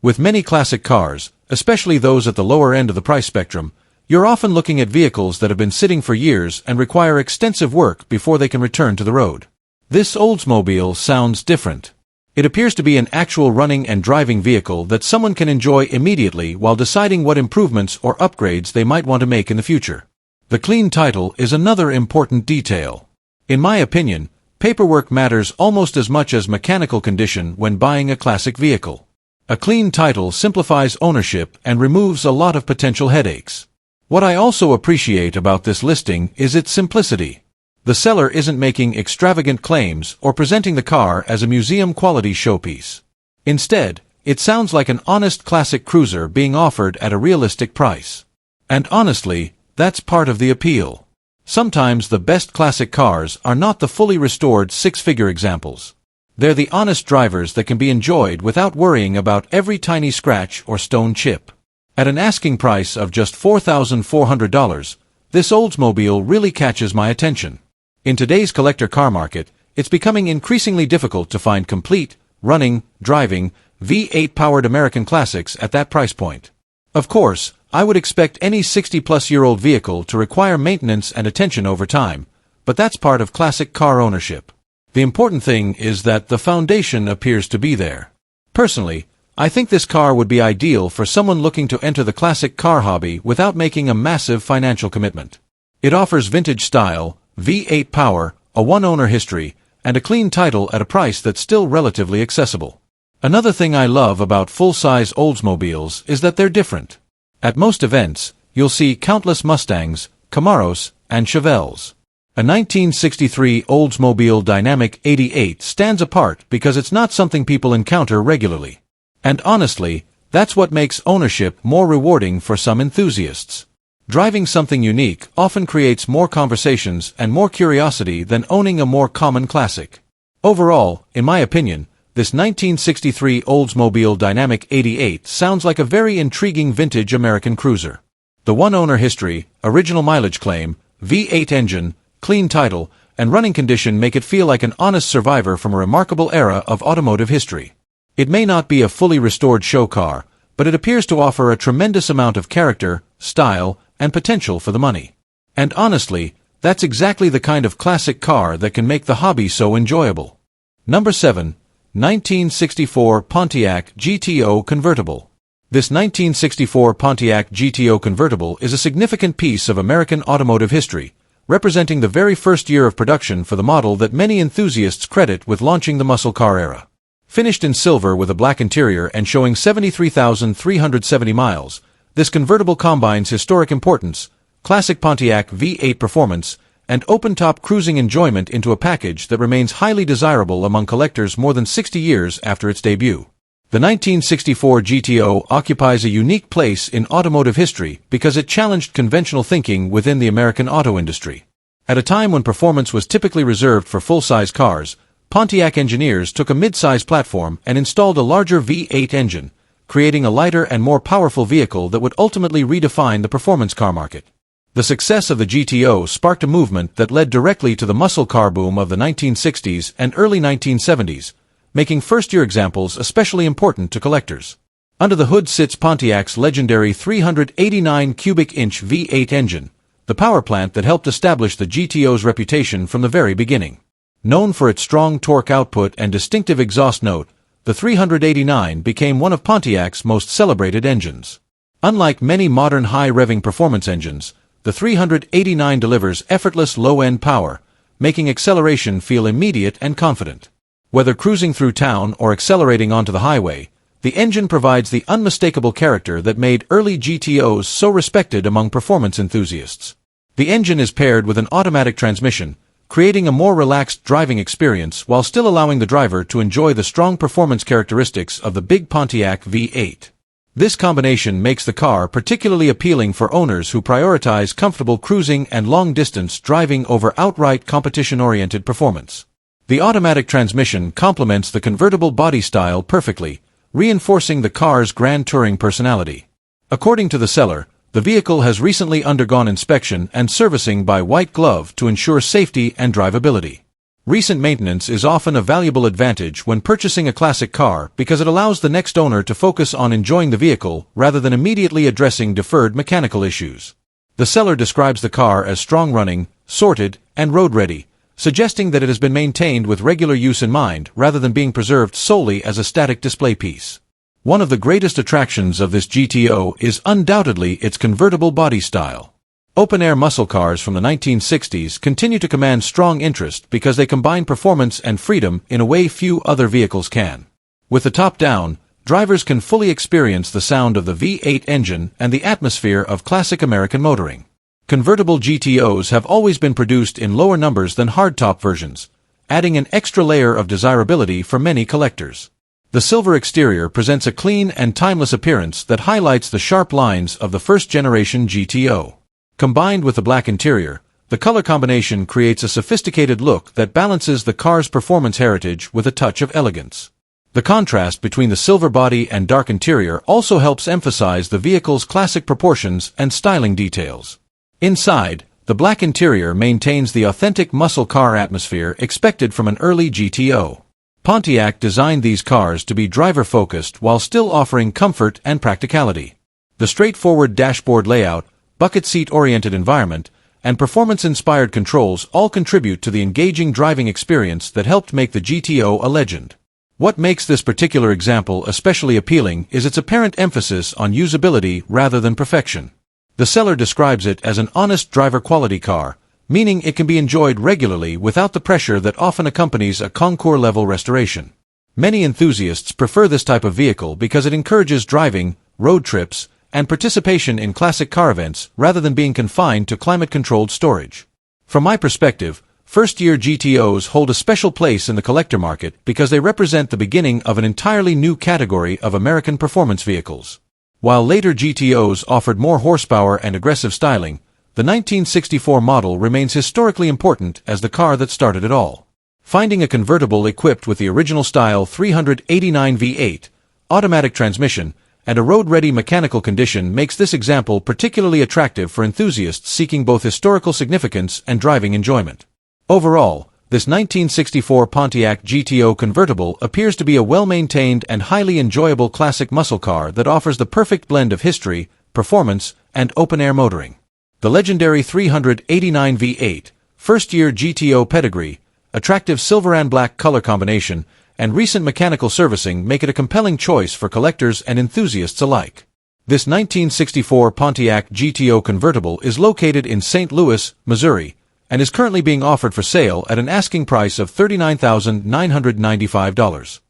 With many classic cars, especially those at the lower end of the price spectrum, you're often looking at vehicles that have been sitting for years and require extensive work before they can return to the road. This Oldsmobile sounds different. It appears to be an actual running and driving vehicle that someone can enjoy immediately while deciding what improvements or upgrades they might want to make in the future. The clean title is another important detail. In my opinion, paperwork matters almost as much as mechanical condition when buying a classic vehicle. A clean title simplifies ownership and removes a lot of potential headaches. What I also appreciate about this listing is its simplicity. The seller isn't making extravagant claims or presenting the car as a museum-quality showpiece. Instead, it sounds like an honest classic cruiser being offered at a realistic price. And honestly, that's part of the appeal. Sometimes the best classic cars are not the fully restored six-figure examples. They're the honest drivers that can be enjoyed without worrying about every tiny scratch or stone chip. At an asking price of just $4,400, this Oldsmobile really catches my attention. In today's collector car market, it's becoming increasingly difficult to find complete, running, driving, V8-powered American classics at that price point. Of course, I would expect any 60-plus-year-old vehicle to require maintenance and attention over time, but that's part of classic car ownership. The important thing is that the foundation appears to be there. Personally, I think this car would be ideal for someone looking to enter the classic car hobby without making a massive financial commitment. It offers vintage style, V8 power, a one-owner history, and a clean title at a price that's still relatively accessible. Another thing I love about full-size Oldsmobiles is that they're different. At most events, you'll see countless Mustangs, Camaros, and Chevelles. A 1963 Oldsmobile Dynamic 88 stands apart because it's not something people encounter regularly. And honestly, that's what makes ownership more rewarding for some enthusiasts. Driving something unique often creates more conversations and more curiosity than owning a more common classic. Overall, in my opinion, this 1963 Oldsmobile Dynamic 88 sounds like a very intriguing vintage American cruiser. The one-owner history, original mileage claim, V8 engine, clean title, and running condition make it feel like an honest survivor from a remarkable era of automotive history. It may not be a fully restored show car, but it appears to offer a tremendous amount of character, style, and potential for the money. And honestly, that's exactly the kind of classic car that can make the hobby so enjoyable. Number 7. 1964 Pontiac GTO Convertible. This 1964 Pontiac GTO Convertible is a significant piece of American automotive history, representing the very first year of production for the model that many enthusiasts credit with launching the muscle car era. Finished in silver with a black interior and showing 73,370 miles, this convertible combines historic importance, classic Pontiac V8 performance, and open-top cruising enjoyment into a package that remains highly desirable among collectors more than 60 years after its debut. The 1964 GTO occupies a unique place in automotive history because it challenged conventional thinking within the American auto industry. At a time when performance was typically reserved for full-size cars, Pontiac engineers took a mid-size platform and installed a larger V8 engine, creating a lighter and more powerful vehicle that would ultimately redefine the performance car market. The success of the GTO sparked a movement that led directly to the muscle car boom of the 1960s and early 1970s, making first-year examples especially important to collectors. Under the hood sits Pontiac's legendary 389 cubic inch V8 engine, the power plant that helped establish the GTO's reputation from the very beginning. Known for its strong torque output and distinctive exhaust note, the 389 became one of Pontiac's most celebrated engines. Unlike many modern high-revving performance engines, the 389 delivers effortless low-end power, making acceleration feel immediate and confident. Whether cruising through town or accelerating onto the highway, the engine provides the unmistakable character that made early GTOs so respected among performance enthusiasts. The engine is paired with an automatic transmission, creating a more relaxed driving experience while still allowing the driver to enjoy the strong performance characteristics of the big Pontiac V8. This combination makes the car particularly appealing for owners who prioritize comfortable cruising and long-distance driving over outright competition-oriented performance. The automatic transmission complements the convertible body style perfectly, reinforcing the car's grand touring personality. According to the seller, the vehicle has recently undergone inspection and servicing by White Glove to ensure safety and drivability. Recent maintenance is often a valuable advantage when purchasing a classic car because it allows the next owner to focus on enjoying the vehicle rather than immediately addressing deferred mechanical issues. The seller describes the car as strong-running, sorted, and road-ready, suggesting that it has been maintained with regular use in mind rather than being preserved solely as a static display piece. One of the greatest attractions of this GTO is undoubtedly its convertible body style. Open-air muscle cars from the 1960s continue to command strong interest because they combine performance and freedom in a way few other vehicles can. With the top down, drivers can fully experience the sound of the V8 engine and the atmosphere of classic American motoring. Convertible GTOs have always been produced in lower numbers than hardtop versions, adding an extra layer of desirability for many collectors. The silver exterior presents a clean and timeless appearance that highlights the sharp lines of the first-generation GTO. Combined with the black interior, the color combination creates a sophisticated look that balances the car's performance heritage with a touch of elegance. The contrast between the silver body and dark interior also helps emphasize the vehicle's classic proportions and styling details. Inside, the black interior maintains the authentic muscle car atmosphere expected from an early GTO. Pontiac designed these cars to be driver-focused while still offering comfort and practicality. The straightforward dashboard layout, bucket seat-oriented environment, and performance-inspired controls all contribute to the engaging driving experience that helped make the GTO a legend. What makes this particular example especially appealing is its apparent emphasis on usability rather than perfection. The seller describes it as an honest driver-quality car, meaning it can be enjoyed regularly without the pressure that often accompanies a concours-level restoration. Many enthusiasts prefer this type of vehicle because it encourages driving, road trips, and participation in classic car events rather than being confined to climate-controlled storage. From my perspective, first-year GTOs hold a special place in the collector market because they represent the beginning of an entirely new category of American performance vehicles. While later GTOs offered more horsepower and aggressive styling, the 1964 model remains historically important as the car that started it all. Finding a convertible equipped with the original-style 389 V8, automatic transmission, and a road-ready mechanical condition makes this example particularly attractive for enthusiasts seeking both historical significance and driving enjoyment. Overall, this 1964 Pontiac GTO convertible appears to be a well-maintained and highly enjoyable classic muscle car that offers the perfect blend of history, performance, and open-air motoring. The legendary 389 V8, first-year GTO pedigree, attractive silver and black color combination, and recent mechanical servicing make it a compelling choice for collectors and enthusiasts alike. This 1964 Pontiac GTO convertible is located in St. Louis, Missouri, and is currently being offered for sale at an asking price of $39,995.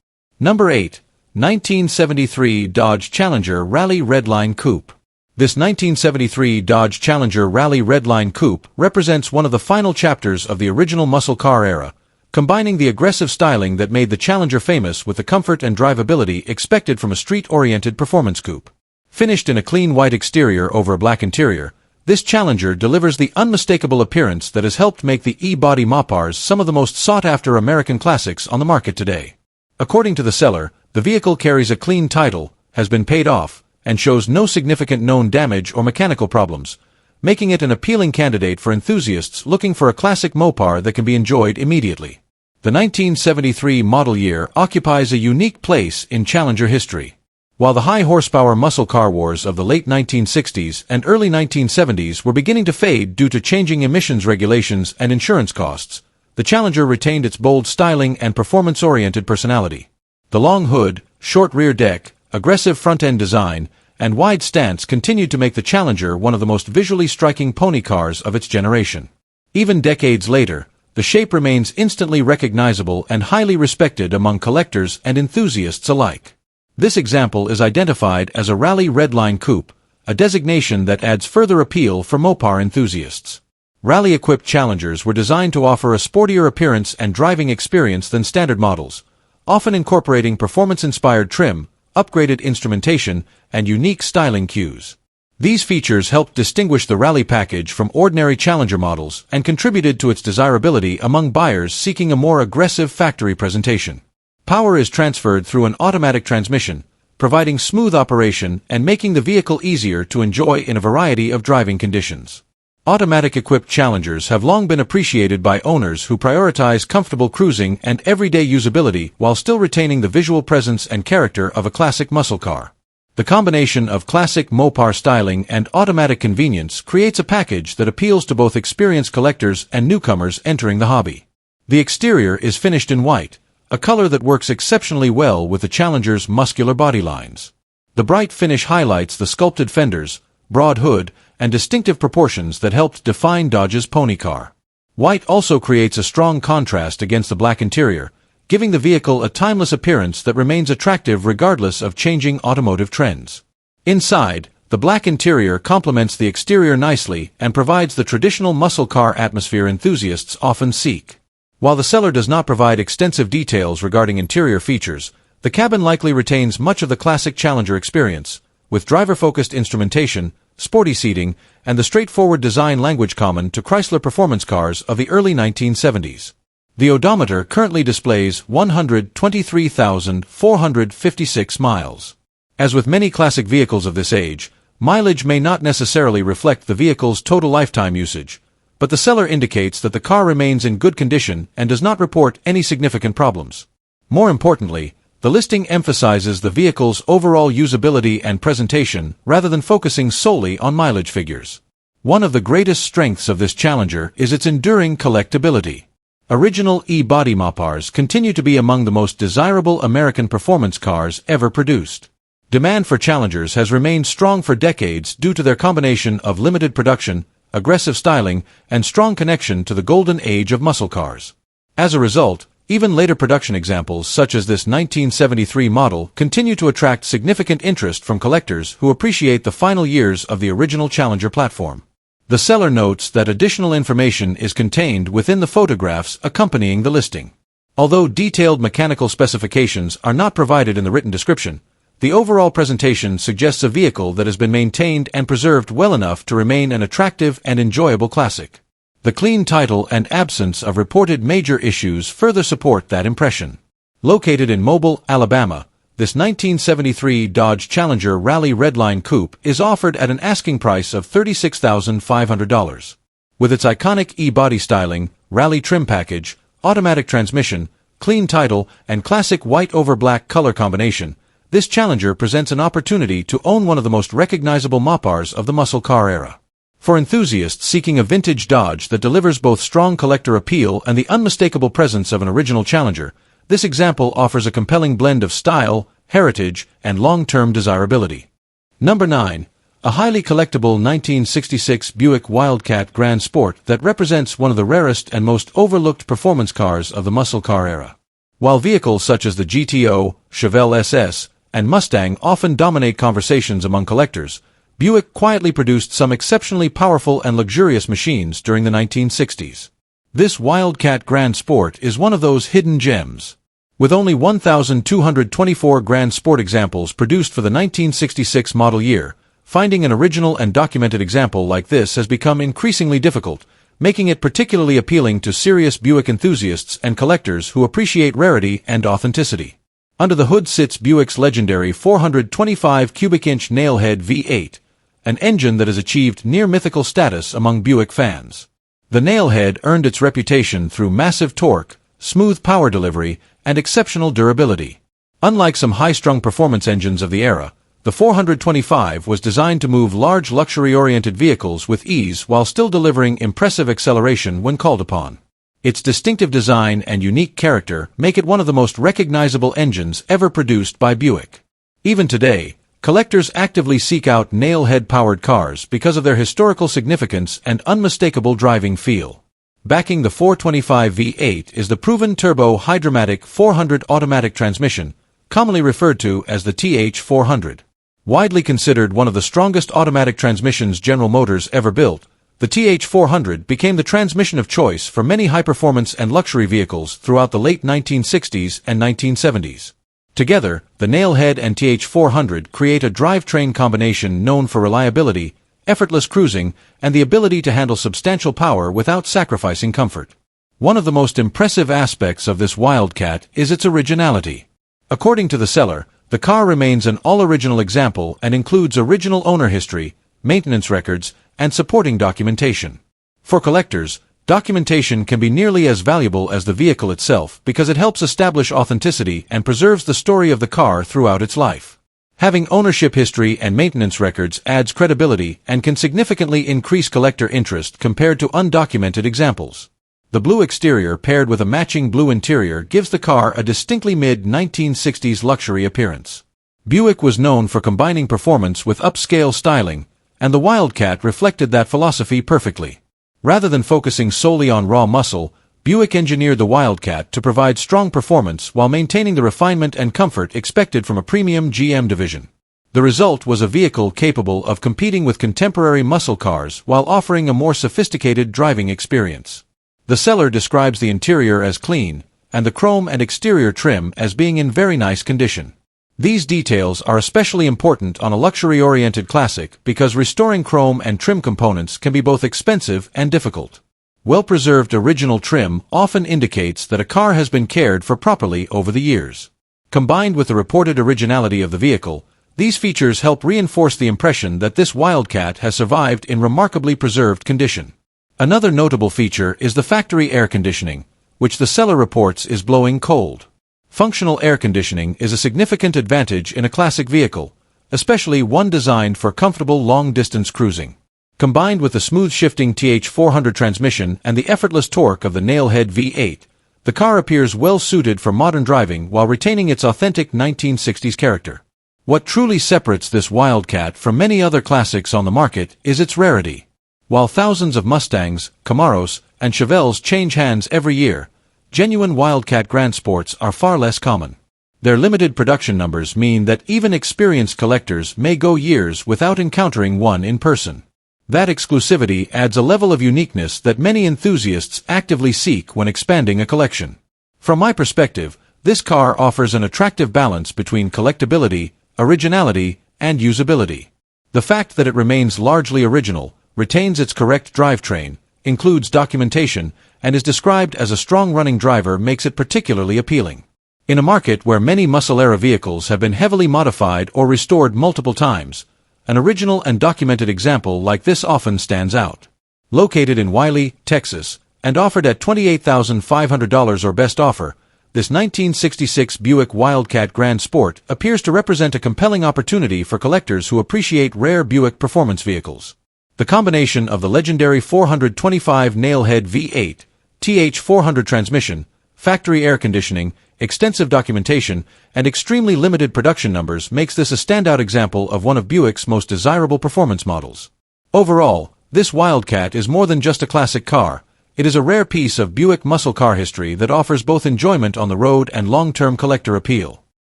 Number 8. 1973 Dodge Challenger Rallye Redline Coupe. This 1973 Dodge Challenger Rallye Redline Coupe represents one of the final chapters of the original muscle car era, combining the aggressive styling that made the Challenger famous with the comfort and drivability expected from a street-oriented performance coupe. Finished in a clean white exterior over a black interior, this Challenger delivers the unmistakable appearance that has helped make the E-body Mopars some of the most sought-after American classics on the market today. According to the seller, the vehicle carries a clean title, has been paid off, and shows no significant known damage or mechanical problems, making it an appealing candidate for enthusiasts looking for a classic Mopar that can be enjoyed immediately. The 1973 model year occupies a unique place in Challenger history. While the high-horsepower muscle car wars of the late 1960s and early 1970s were beginning to fade due to changing emissions regulations and insurance costs, the Challenger retained its bold styling and performance-oriented personality. The long hood, short rear deck, aggressive front-end design, and wide stance continued to make the Challenger one of the most visually striking pony cars of its generation. Even decades later, the shape remains instantly recognizable and highly respected among collectors and enthusiasts alike. This example is identified as a Rallye Redline Coupe, a designation that adds further appeal for Mopar enthusiasts. Rallye-equipped Challengers were designed to offer a sportier appearance and driving experience than standard models, often incorporating performance-inspired trim, upgraded instrumentation, and unique styling cues. These features helped distinguish the Rallye package from ordinary Challenger models and contributed to its desirability among buyers seeking a more aggressive factory presentation. Power is transferred through an automatic transmission, providing smooth operation and making the vehicle easier to enjoy in a variety of driving conditions. Automatic-equipped Challengers have long been appreciated by owners who prioritize comfortable cruising and everyday usability while still retaining the visual presence and character of a classic muscle car. The combination of classic Mopar styling and automatic convenience creates a package that appeals to both experienced collectors and newcomers entering the hobby. The exterior is finished in white, a color that works exceptionally well with the Challenger's muscular body lines. The bright finish highlights the sculpted fenders, broad hood, and distinctive proportions that helped define Dodge's pony car. White also creates a strong contrast against the black interior, giving the vehicle a timeless appearance that remains attractive regardless of changing automotive trends. Inside, the black interior complements the exterior nicely and provides the traditional muscle car atmosphere enthusiasts often seek. While the seller does not provide extensive details regarding interior features, the cabin likely retains much of the classic Challenger experience, with driver-focused instrumentation, sporty seating, and the straightforward design language common to Chrysler performance cars of the early 1970s. The odometer currently displays 123,456 miles. As with many classic vehicles of this age, mileage may not necessarily reflect the vehicle's total lifetime usage, but the seller indicates that the car remains in good condition and does not report any significant problems. More importantly, the listing emphasizes the vehicle's overall usability and presentation rather than focusing solely on mileage figures. One of the greatest strengths of this Challenger is its enduring collectability. Original E-body Mopars continue to be among the most desirable American performance cars ever produced. Demand for Challengers has remained strong for decades due to their combination of limited production, aggressive styling, and strong connection to the golden age of muscle cars. As a result, even later production examples such as this 1973 model continue to attract significant interest from collectors who appreciate the final years of the original Challenger platform. The seller notes that additional information is contained within the photographs accompanying the listing. Although detailed mechanical specifications are not provided in the written description, the overall presentation suggests a vehicle that has been maintained and preserved well enough to remain an attractive and enjoyable classic. The clean title and absence of reported major issues further support that impression. Located in Mobile, Alabama, this 1973 Dodge Challenger Rallye Redline Coupe is offered at an asking price of $36,500. With its iconic E-body styling, Rallye trim package, automatic transmission, clean title, and classic white over black color combination, this Challenger presents an opportunity to own one of the most recognizable Mopars of the muscle car era. For enthusiasts seeking a vintage Dodge that delivers both strong collector appeal and the unmistakable presence of an original Challenger, this example offers a compelling blend of style, heritage, and long-term desirability. Number 9. A highly collectible 1966 Buick Wildcat Grand Sport that represents one of the rarest and most overlooked performance cars of the muscle car era. While vehicles such as the GTO, Chevelle SS, and Mustang often dominate conversations among collectors, Buick quietly produced some exceptionally powerful and luxurious machines during the 1960s. This Wildcat Grand Sport is one of those hidden gems. With only 1,224 Grand Sport examples produced for the 1966 model year, finding an original and documented example like this has become increasingly difficult, making it particularly appealing to serious Buick enthusiasts and collectors who appreciate rarity and authenticity. Under the hood sits Buick's legendary 425 cubic inch nailhead V8, an engine that has achieved near-mythical status among Buick fans. The nailhead earned its reputation through massive torque, smooth power delivery, and exceptional durability. Unlike some high-strung performance engines of the era, the 425 was designed to move large luxury-oriented vehicles with ease while still delivering impressive acceleration when called upon. Its distinctive design and unique character make it one of the most recognizable engines ever produced by Buick. Even today, collectors actively seek out nailhead-powered cars because of their historical significance and unmistakable driving feel. Backing the 425 V8 is the proven turbo-hydromatic 400 automatic transmission, commonly referred to as the TH400. Widely considered one of the strongest automatic transmissions General Motors ever built, the TH400 became the transmission of choice for many high-performance and luxury vehicles throughout the late 1960s and 1970s. Together, the Nailhead and TH400 create a drivetrain combination known for reliability, effortless cruising, and the ability to handle substantial power without sacrificing comfort. One of the most impressive aspects of this Wildcat is its originality. According to the seller, the car remains an all-original example and includes original owner history, maintenance records, and supporting documentation. For collectors, documentation can be nearly as valuable as the vehicle itself because it helps establish authenticity and preserves the story of the car throughout its life. Having ownership history and maintenance records adds credibility and can significantly increase collector interest compared to undocumented examples. The blue exterior paired with a matching blue interior gives the car a distinctly mid-1960s luxury appearance. Buick was known for combining performance with upscale styling, and the Wildcat reflected that philosophy perfectly. Rather than focusing solely on raw muscle, Buick engineered the Wildcat to provide strong performance while maintaining the refinement and comfort expected from a premium GM division. The result was a vehicle capable of competing with contemporary muscle cars while offering a more sophisticated driving experience. The seller describes the interior as clean, and the chrome and exterior trim as being in very nice condition. These details are especially important on a luxury-oriented classic because restoring chrome and trim components can be both expensive and difficult. Well-preserved original trim often indicates that a car has been cared for properly over the years. Combined with the reported originality of the vehicle, these features help reinforce the impression that this Wildcat has survived in remarkably preserved condition. Another notable feature is the factory air conditioning, which the seller reports is blowing cold. Functional air conditioning is a significant advantage in a classic vehicle, especially one designed for comfortable long-distance cruising. Combined with the smooth-shifting TH400 transmission and the effortless torque of the Nailhead V8, the car appears well-suited for modern driving while retaining its authentic 1960s character. What truly separates this Wildcat from many other classics on the market is its rarity. While thousands of Mustangs, Camaros, and Chevelles change hands every year, genuine Wildcat Grand Sports are far less common. Their limited production numbers mean that even experienced collectors may go years without encountering one in person. That exclusivity adds a level of uniqueness that many enthusiasts actively seek when expanding a collection. From my perspective, this car offers an attractive balance between collectability, originality, and usability. The fact that it remains largely original, retains its correct drivetrain, includes documentation, and is described as a strong-running driver makes it particularly appealing. In a market where many muscle-era vehicles have been heavily modified or restored multiple times, an original and documented example like this often stands out. Located in Wylie, Texas, and offered at $28,500 or best offer, this 1966 Buick Wildcat Grand Sport appears to represent a compelling opportunity for collectors who appreciate rare Buick performance vehicles. The combination of the legendary 425 Nailhead V8, TH400 transmission, factory air conditioning, extensive documentation, and extremely limited production numbers makes this a standout example of one of Buick's most desirable performance models. Overall, this Wildcat is more than just a classic car. It is a rare piece of Buick muscle car history that offers both enjoyment on the road and long-term collector appeal.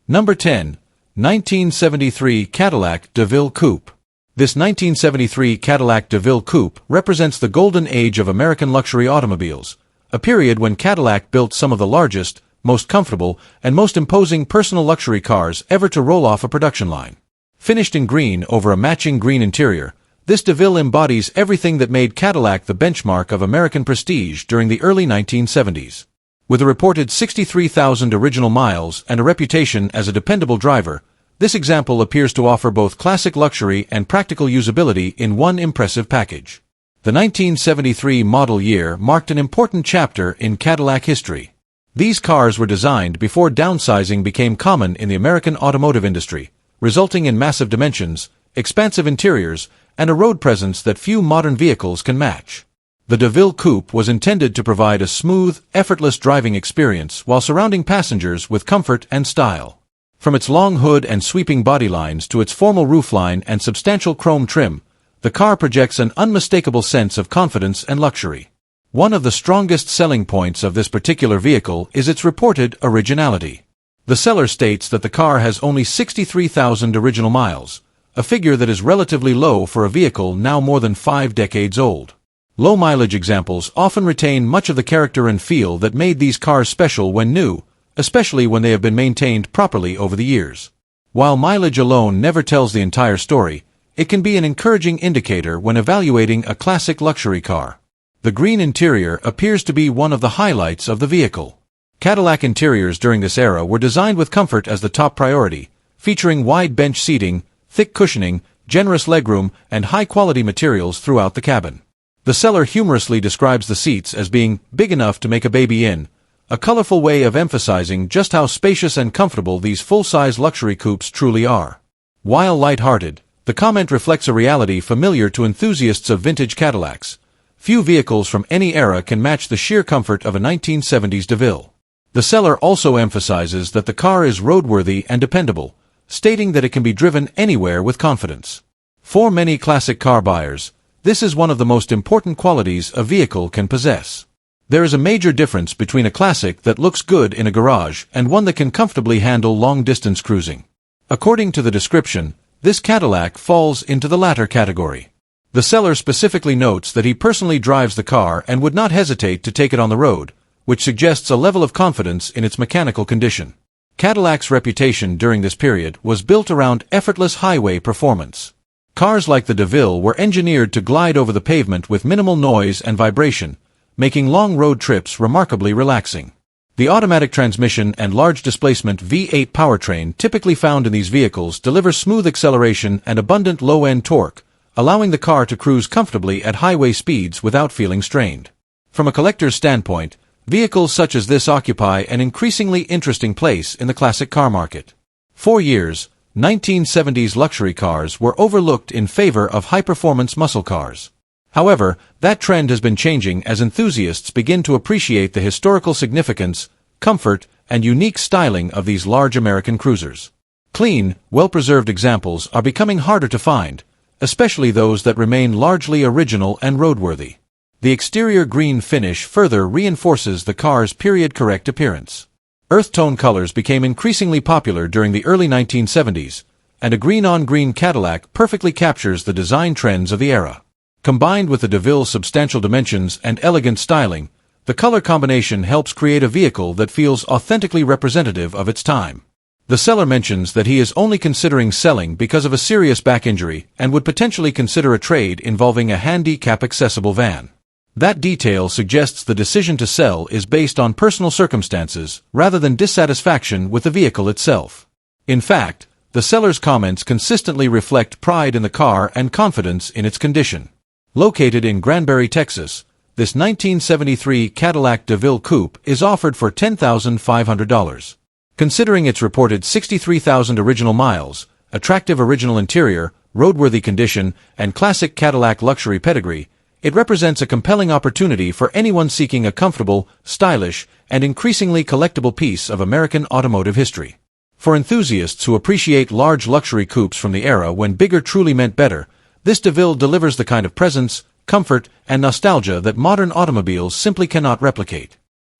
Number 10. 1973 Cadillac DeVille Coupe. This 1973 Cadillac DeVille Coupe represents the golden age of American luxury automobiles, a period when Cadillac built some of the largest, most comfortable, and most imposing personal luxury cars ever to roll off a production line. Finished in green over a matching green interior, this DeVille embodies everything that made Cadillac the benchmark of American prestige during the early 1970s. With a reported 63,000 original miles and a reputation as a dependable driver, this example appears to offer both classic luxury and practical usability in one impressive package. The 1973 model year marked an important chapter in Cadillac history. These cars were designed before downsizing became common in the American automotive industry, resulting in massive dimensions, expansive interiors, and a road presence that few modern vehicles can match. The DeVille Coupe was intended to provide a smooth, effortless driving experience while surrounding passengers with comfort and style. From its long hood and sweeping body lines to its formal roofline and substantial chrome trim, the car projects an unmistakable sense of confidence and luxury. One of the strongest selling points of this particular vehicle is its reported originality. The seller states that the car has only 63,000 original miles, a figure that is relatively low for a vehicle now more than 5 decades old. Low-mileage examples often retain much of the character and feel that made these cars special when new, especially when they have been maintained properly over the years. While mileage alone never tells the entire story, it can be an encouraging indicator when evaluating a classic luxury car. The green interior appears to be one of the highlights of the vehicle. Cadillac interiors during this era were designed with comfort as the top priority, featuring wide bench seating, thick cushioning, generous legroom, and high-quality materials throughout the cabin. The seller humorously describes the seats as being big enough to make a baby in, a colorful way of emphasizing just how spacious and comfortable these full-size luxury coupes truly are. While light-hearted, the comment reflects a reality familiar to enthusiasts of vintage Cadillacs. Few vehicles from any era can match the sheer comfort of a 1970s DeVille. The seller also emphasizes that the car is roadworthy and dependable, stating that it can be driven anywhere with confidence. For many classic car buyers, this is one of the most important qualities a vehicle can possess. There is a major difference between a classic that looks good in a garage and one that can comfortably handle long-distance cruising. According to the description, this Cadillac falls into the latter category. The seller specifically notes that he personally drives the car and would not hesitate to take it on the road, which suggests a level of confidence in its mechanical condition. Cadillac's reputation during this period was built around effortless highway performance. Cars like the DeVille were engineered to glide over the pavement with minimal noise and vibration, making long road trips remarkably relaxing. The automatic transmission and large displacement V8 powertrain typically found in these vehicles deliver smooth acceleration and abundant low-end torque, allowing the car to cruise comfortably at highway speeds without feeling strained. From a collector's standpoint, vehicles such as this occupy an increasingly interesting place in the classic car market. For years, 1970s luxury cars were overlooked in favor of high-performance muscle cars. However, that trend has been changing as enthusiasts begin to appreciate the historical significance, comfort, and unique styling of these large American cruisers. Clean, well-preserved examples are becoming harder to find, especially those that remain largely original and roadworthy. The exterior green finish further reinforces the car's period-correct appearance. Earth-tone colors became increasingly popular during the early 1970s, and a green-on-green Cadillac perfectly captures the design trends of the era. Combined with the DeVille's substantial dimensions and elegant styling, the color combination helps create a vehicle that feels authentically representative of its time. The seller mentions that he is only considering selling because of a serious back injury and would potentially consider a trade involving a handicap-accessible van. That detail suggests the decision to sell is based on personal circumstances rather than dissatisfaction with the vehicle itself. In fact, the seller's comments consistently reflect pride in the car and confidence in its condition. Located in Granbury, Texas, this 1973 Cadillac DeVille Coupe is offered for $10,500. Considering its reported 63,000 original miles, attractive original interior, roadworthy condition, and classic Cadillac luxury pedigree, it represents a compelling opportunity for anyone seeking a comfortable, stylish, and increasingly collectible piece of American automotive history. For enthusiasts who appreciate large luxury coupes from the era when bigger truly meant better, this DeVille delivers the kind of presence, comfort, and nostalgia that modern automobiles simply cannot replicate.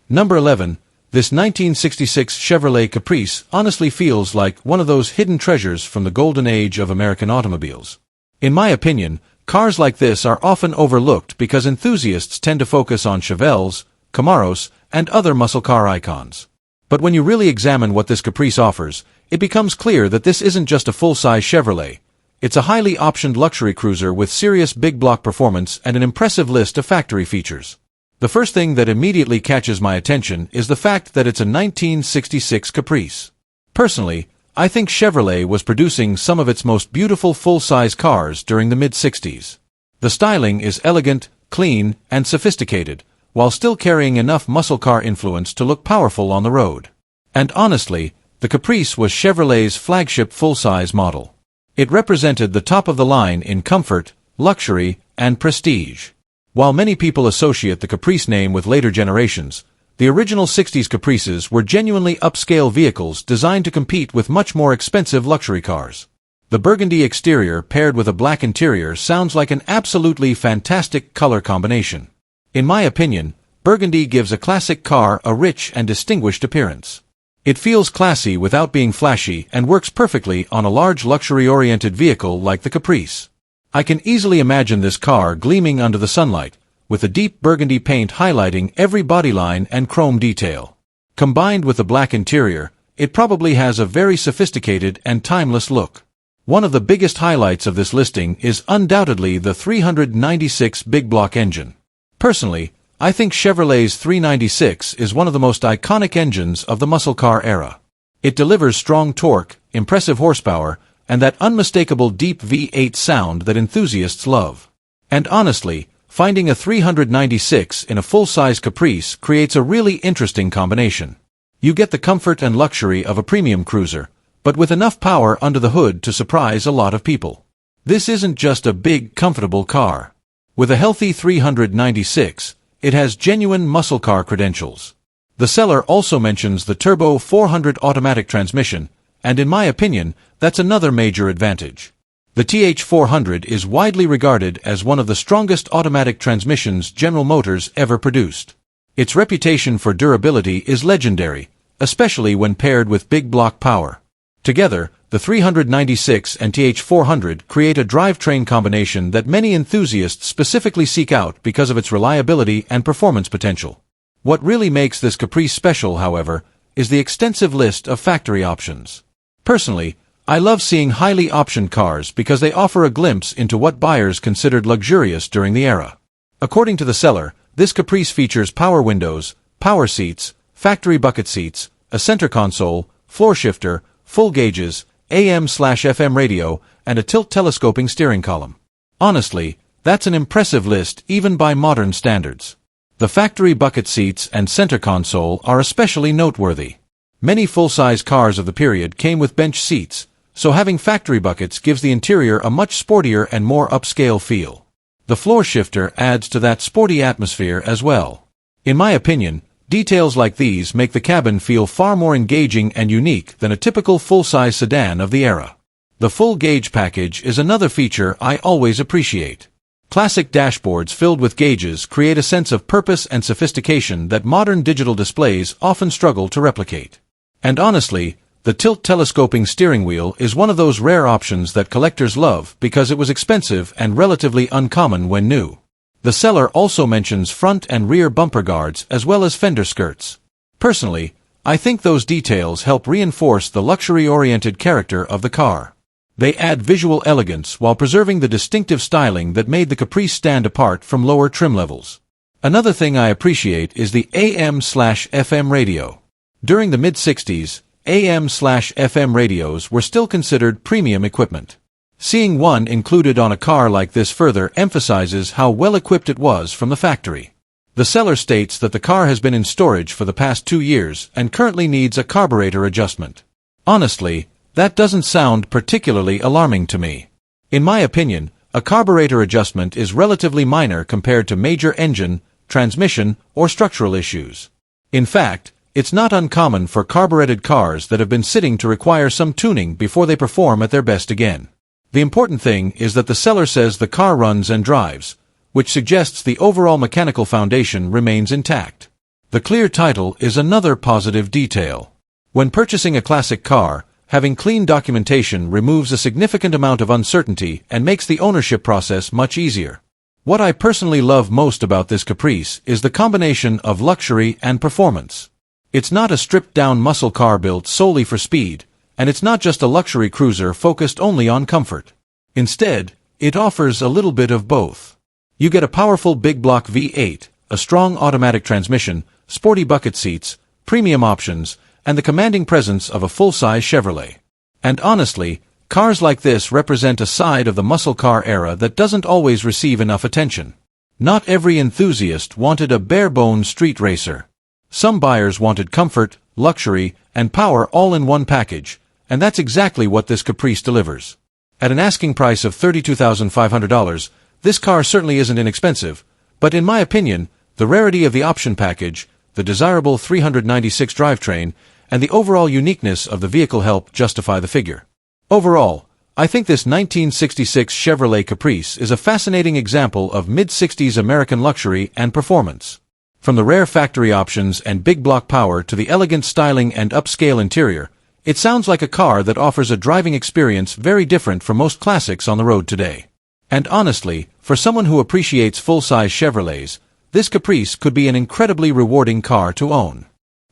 Number 11. This 1966 Chevrolet Caprice honestly feels like one of those hidden treasures from the golden age of American automobiles. In my opinion, cars like this are often overlooked because enthusiasts tend to focus on Chevelles, Camaros, and other muscle car icons. But when you really examine what this Caprice offers, it becomes clear that this isn't just a full-size Chevrolet. It's a highly optioned luxury cruiser with serious big block performance and an impressive list of factory features. The first thing that immediately catches my attention is the fact that it's a 1966 Caprice. Personally, I think Chevrolet was producing some of its most beautiful full-size cars during the mid-60s. The styling is elegant, clean, and sophisticated, while still carrying enough muscle car influence to look powerful on the road. And honestly, the Caprice was Chevrolet's flagship full-size model. It represented the top of the line in comfort, luxury, and prestige. While many people associate the Caprice name with later generations, the original 60s Caprices were genuinely upscale vehicles designed to compete with much more expensive luxury cars. The burgundy exterior paired with a black interior sounds like an absolutely fantastic color combination. In my opinion, burgundy gives a classic car a rich and distinguished appearance. It feels classy without being flashy and works perfectly on a large luxury-oriented vehicle like the Caprice. I can easily imagine this car gleaming under the sunlight, with a deep burgundy paint highlighting every bodyline and chrome detail. Combined with the black interior, it probably has a very sophisticated and timeless look. One of the biggest highlights of this listing is undoubtedly the 396 big block engine. Personally, I think Chevrolet's 396 is one of the most iconic engines of the muscle car era. It delivers strong torque, impressive horsepower, and that unmistakable deep V8 sound that enthusiasts love. And honestly, finding a 396 in a full-size Caprice creates a really interesting combination. You get the comfort and luxury of a premium cruiser, but with enough power under the hood to surprise a lot of people. This isn't just a big, comfortable car. With a healthy 396, it has genuine muscle car credentials. The seller also mentions the turbo 400 automatic transmission, and in my opinion, that's another major advantage. The TH400 is widely regarded as one of the strongest automatic transmissions General Motors ever produced. Its reputation for durability is legendary, especially when paired with big block power. Together, the 396 and TH400 create a drivetrain combination that many enthusiasts specifically seek out because of its reliability and performance potential. What really makes this Caprice special, however, is the extensive list of factory options. Personally, I love seeing highly optioned cars because they offer a glimpse into what buyers considered luxurious during the era. According to the seller, this Caprice features power windows, power seats, factory bucket seats, a center console, floor shifter, full gauges, AM/FM radio, and a tilt-telescoping steering column. Honestly, that's an impressive list even by modern standards. The factory bucket seats and center console are especially noteworthy. Many full-size cars of the period came with bench seats, so having factory buckets gives the interior a much sportier and more upscale feel. The floor shifter adds to that sporty atmosphere as well. In my opinion, details like these make the cabin feel far more engaging and unique than a typical full-size sedan of the era. The full gauge package is another feature I always appreciate. Classic dashboards filled with gauges create a sense of purpose and sophistication that modern digital displays often struggle to replicate. And honestly, the tilt-telescoping steering wheel is one of those rare options that collectors love because it was expensive and relatively uncommon when new. The seller also mentions front and rear bumper guards as well as fender skirts. Personally, I think those details help reinforce the luxury-oriented character of the car. They add visual elegance while preserving the distinctive styling that made the Caprice stand apart from lower trim levels. Another thing I appreciate is the AM/FM radio. During the mid-60s, AM/FM radios were still considered premium equipment. Seeing one included on a car like this further emphasizes how well-equipped it was from the factory. The seller states that the car has been in storage for the past 2 years and currently needs a carburetor adjustment. Honestly, that doesn't sound particularly alarming to me. In my opinion, a carburetor adjustment is relatively minor compared to major engine, transmission, or structural issues. In fact, it's not uncommon for carbureted cars that have been sitting to require some tuning before they perform at their best again. The important thing is that the seller says the car runs and drives, which suggests the overall mechanical foundation remains intact. The clear title is another positive detail. When purchasing a classic car, having clean documentation removes a significant amount of uncertainty and makes the ownership process much easier. What I personally love most about this Caprice is the combination of luxury and performance. It's not a stripped-down muscle car built solely for speed, and it's not just a luxury cruiser focused only on comfort. Instead, it offers a little bit of both. You get a powerful big block V8, a strong automatic transmission, sporty bucket seats, premium options, and the commanding presence of a full-size Chevrolet. And honestly, cars like this represent a side of the muscle car era that doesn't always receive enough attention. Not every enthusiast wanted a bare-bones street racer. Some buyers wanted comfort, luxury, and power all in one package, and that's exactly what this Caprice delivers. At an asking price of $32,500, this car certainly isn't inexpensive, but in my opinion, the rarity of the option package, the desirable 396 drivetrain, and the overall uniqueness of the vehicle help justify the figure. Overall, I think this 1966 Chevrolet Caprice is a fascinating example of mid-60s American luxury and performance. From the rare factory options and big block power to the elegant styling and upscale interior, it sounds like a car that offers a driving experience very different from most classics on the road today. And honestly, for someone who appreciates full-size Chevrolets, this Caprice could be an incredibly rewarding car to own.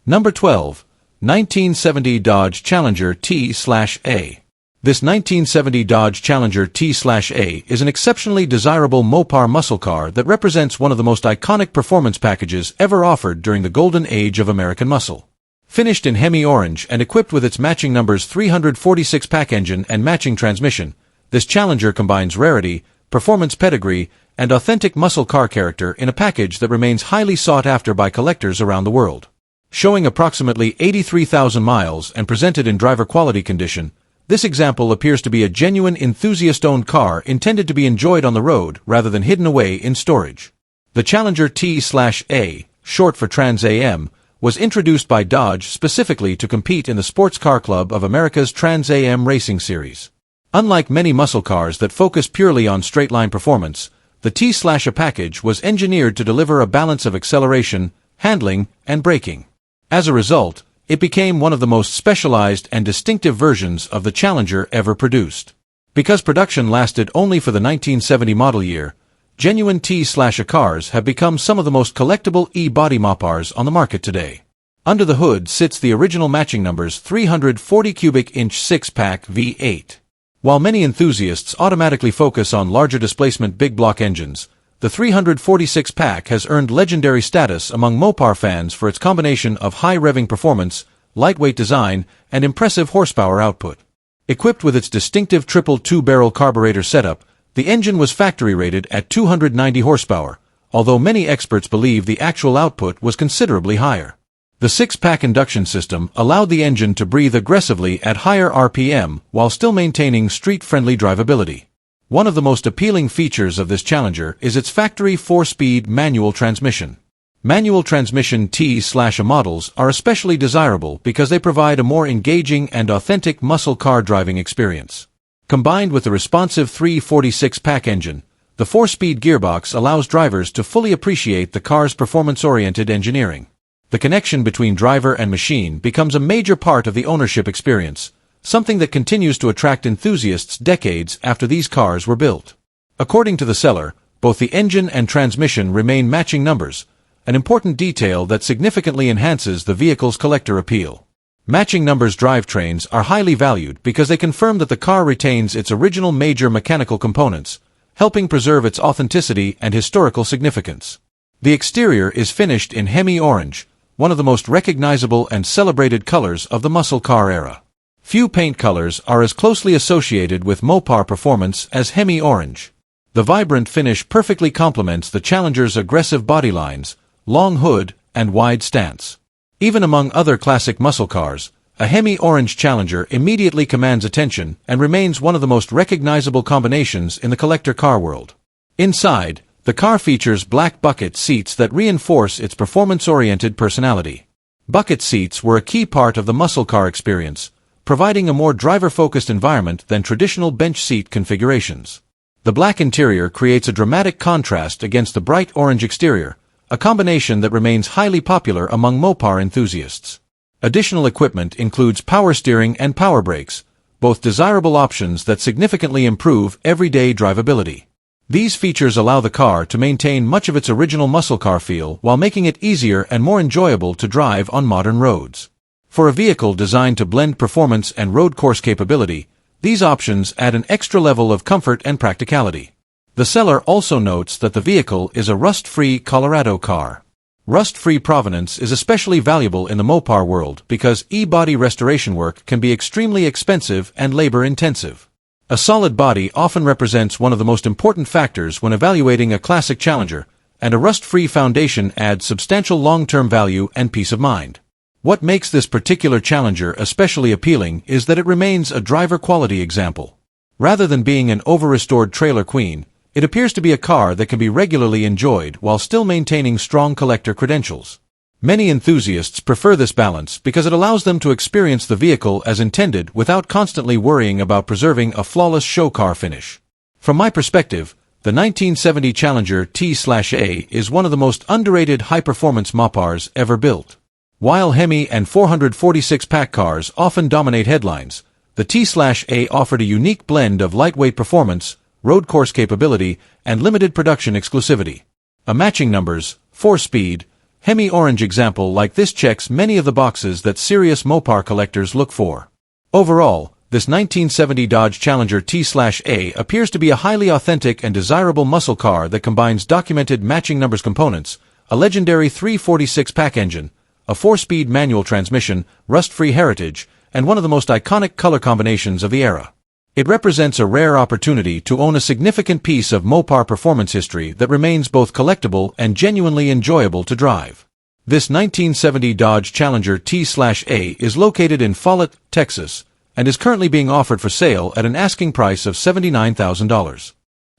Number 12. 1970 Dodge Challenger T/A. This 1970 Dodge Challenger T/A is an exceptionally desirable Mopar muscle car that represents one of the most iconic performance packages ever offered during the golden age of American muscle. Finished in Hemi orange and equipped with its matching numbers 346 pack engine and matching transmission, this Challenger combines rarity, performance pedigree, and authentic muscle car character in a package that remains highly sought after by collectors around the world. Showing approximately 83,000 miles and presented in driver quality condition, this example appears to be a genuine enthusiast-owned car intended to be enjoyed on the road rather than hidden away in storage. The Challenger T/A, short for Trans Am, was introduced by Dodge specifically to compete in the Sports Car Club of America's Trans Am Racing Series. Unlike many muscle cars that focus purely on straight-line performance, the T/A package was engineered to deliver a balance of acceleration, handling, and braking. As a result, it became one of the most specialized and distinctive versions of the Challenger ever produced. Because production lasted only for the 1970 model year, genuine T/A cars have become some of the most collectible e-body Mopars on the market today. Under the hood sits the original matching numbers 340 cubic inch 6-pack V8. While many enthusiasts automatically focus on larger displacement big block engines, the 346 pack has earned legendary status among Mopar fans for its combination of high revving performance, lightweight design, and impressive horsepower output. Equipped with its distinctive triple two-barrel carburetor setup, the engine was factory rated at 290 horsepower, although many experts believe the actual output was considerably higher. The 6-pack induction system allowed the engine to breathe aggressively at higher RPM while still maintaining street-friendly drivability. One of the most appealing features of this Challenger is its factory 4-speed manual transmission. Manual transmission T/A models are especially desirable because they provide a more engaging and authentic muscle car driving experience. Combined with the responsive 346 pack engine, the 4-speed gearbox allows drivers to fully appreciate the car's performance-oriented engineering. The connection between driver and machine becomes a major part of the ownership experience, something that continues to attract enthusiasts decades after these cars were built. According to the seller, both the engine and transmission remain matching numbers, an important detail that significantly enhances the vehicle's collector appeal. Matching numbers drivetrains are highly valued because they confirm that the car retains its original major mechanical components, helping preserve its authenticity and historical significance. The exterior is finished in Hemi orange, one of the most recognizable and celebrated colors of the muscle car era. Few paint colors are as closely associated with Mopar performance as Hemi orange. The vibrant finish perfectly complements the Challenger's aggressive body lines, long hood, and wide stance. Even among other classic muscle cars, a Hemi orange Challenger immediately commands attention and remains one of the most recognizable combinations in the collector car world. Inside, the car features black bucket seats that reinforce its performance-oriented personality. Bucket seats were a key part of the muscle car experience, providing a more driver-focused environment than traditional bench seat configurations. The black interior creates a dramatic contrast against the bright orange exterior, a combination that remains highly popular among Mopar enthusiasts. Additional equipment includes power steering and power brakes, both desirable options that significantly improve everyday drivability. These features allow the car to maintain much of its original muscle car feel while making it easier and more enjoyable to drive on modern roads. For a vehicle designed to blend performance and road course capability, these options add an extra level of comfort and practicality. The seller also notes that the vehicle is a rust-free Colorado car. Rust-free provenance is especially valuable in the Mopar world because e-body restoration work can be extremely expensive and labor-intensive. A solid body often represents one of the most important factors when evaluating a classic Challenger, and a rust-free foundation adds substantial long-term value and peace of mind. What makes this particular Challenger especially appealing is that it remains a driver quality example. Rather than being an over-restored trailer queen, it appears to be a car that can be regularly enjoyed while still maintaining strong collector credentials. Many enthusiasts prefer this balance because it allows them to experience the vehicle as intended without constantly worrying about preserving a flawless show car finish. From my perspective, the 1970 Challenger T/A is one of the most underrated high-performance Mopars ever built. While Hemi and 446 pack cars often dominate headlines, the T/A offered a unique blend of lightweight performance, road course capability, and limited production exclusivity. A matching numbers, 4-speed, Hemi-orange example like this checks many of the boxes that serious Mopar collectors look for. Overall, this 1970 Dodge Challenger T/A appears to be a highly authentic and desirable muscle car that combines documented matching numbers components, a legendary 346 pack engine, a 4-speed manual transmission, rust-free heritage, and one of the most iconic color combinations of the era. It represents a rare opportunity to own a significant piece of Mopar performance history that remains both collectible and genuinely enjoyable to drive. This 1970 Dodge Challenger T/A is located in Follett, Texas, and is currently being offered for sale at an asking price of $79,000.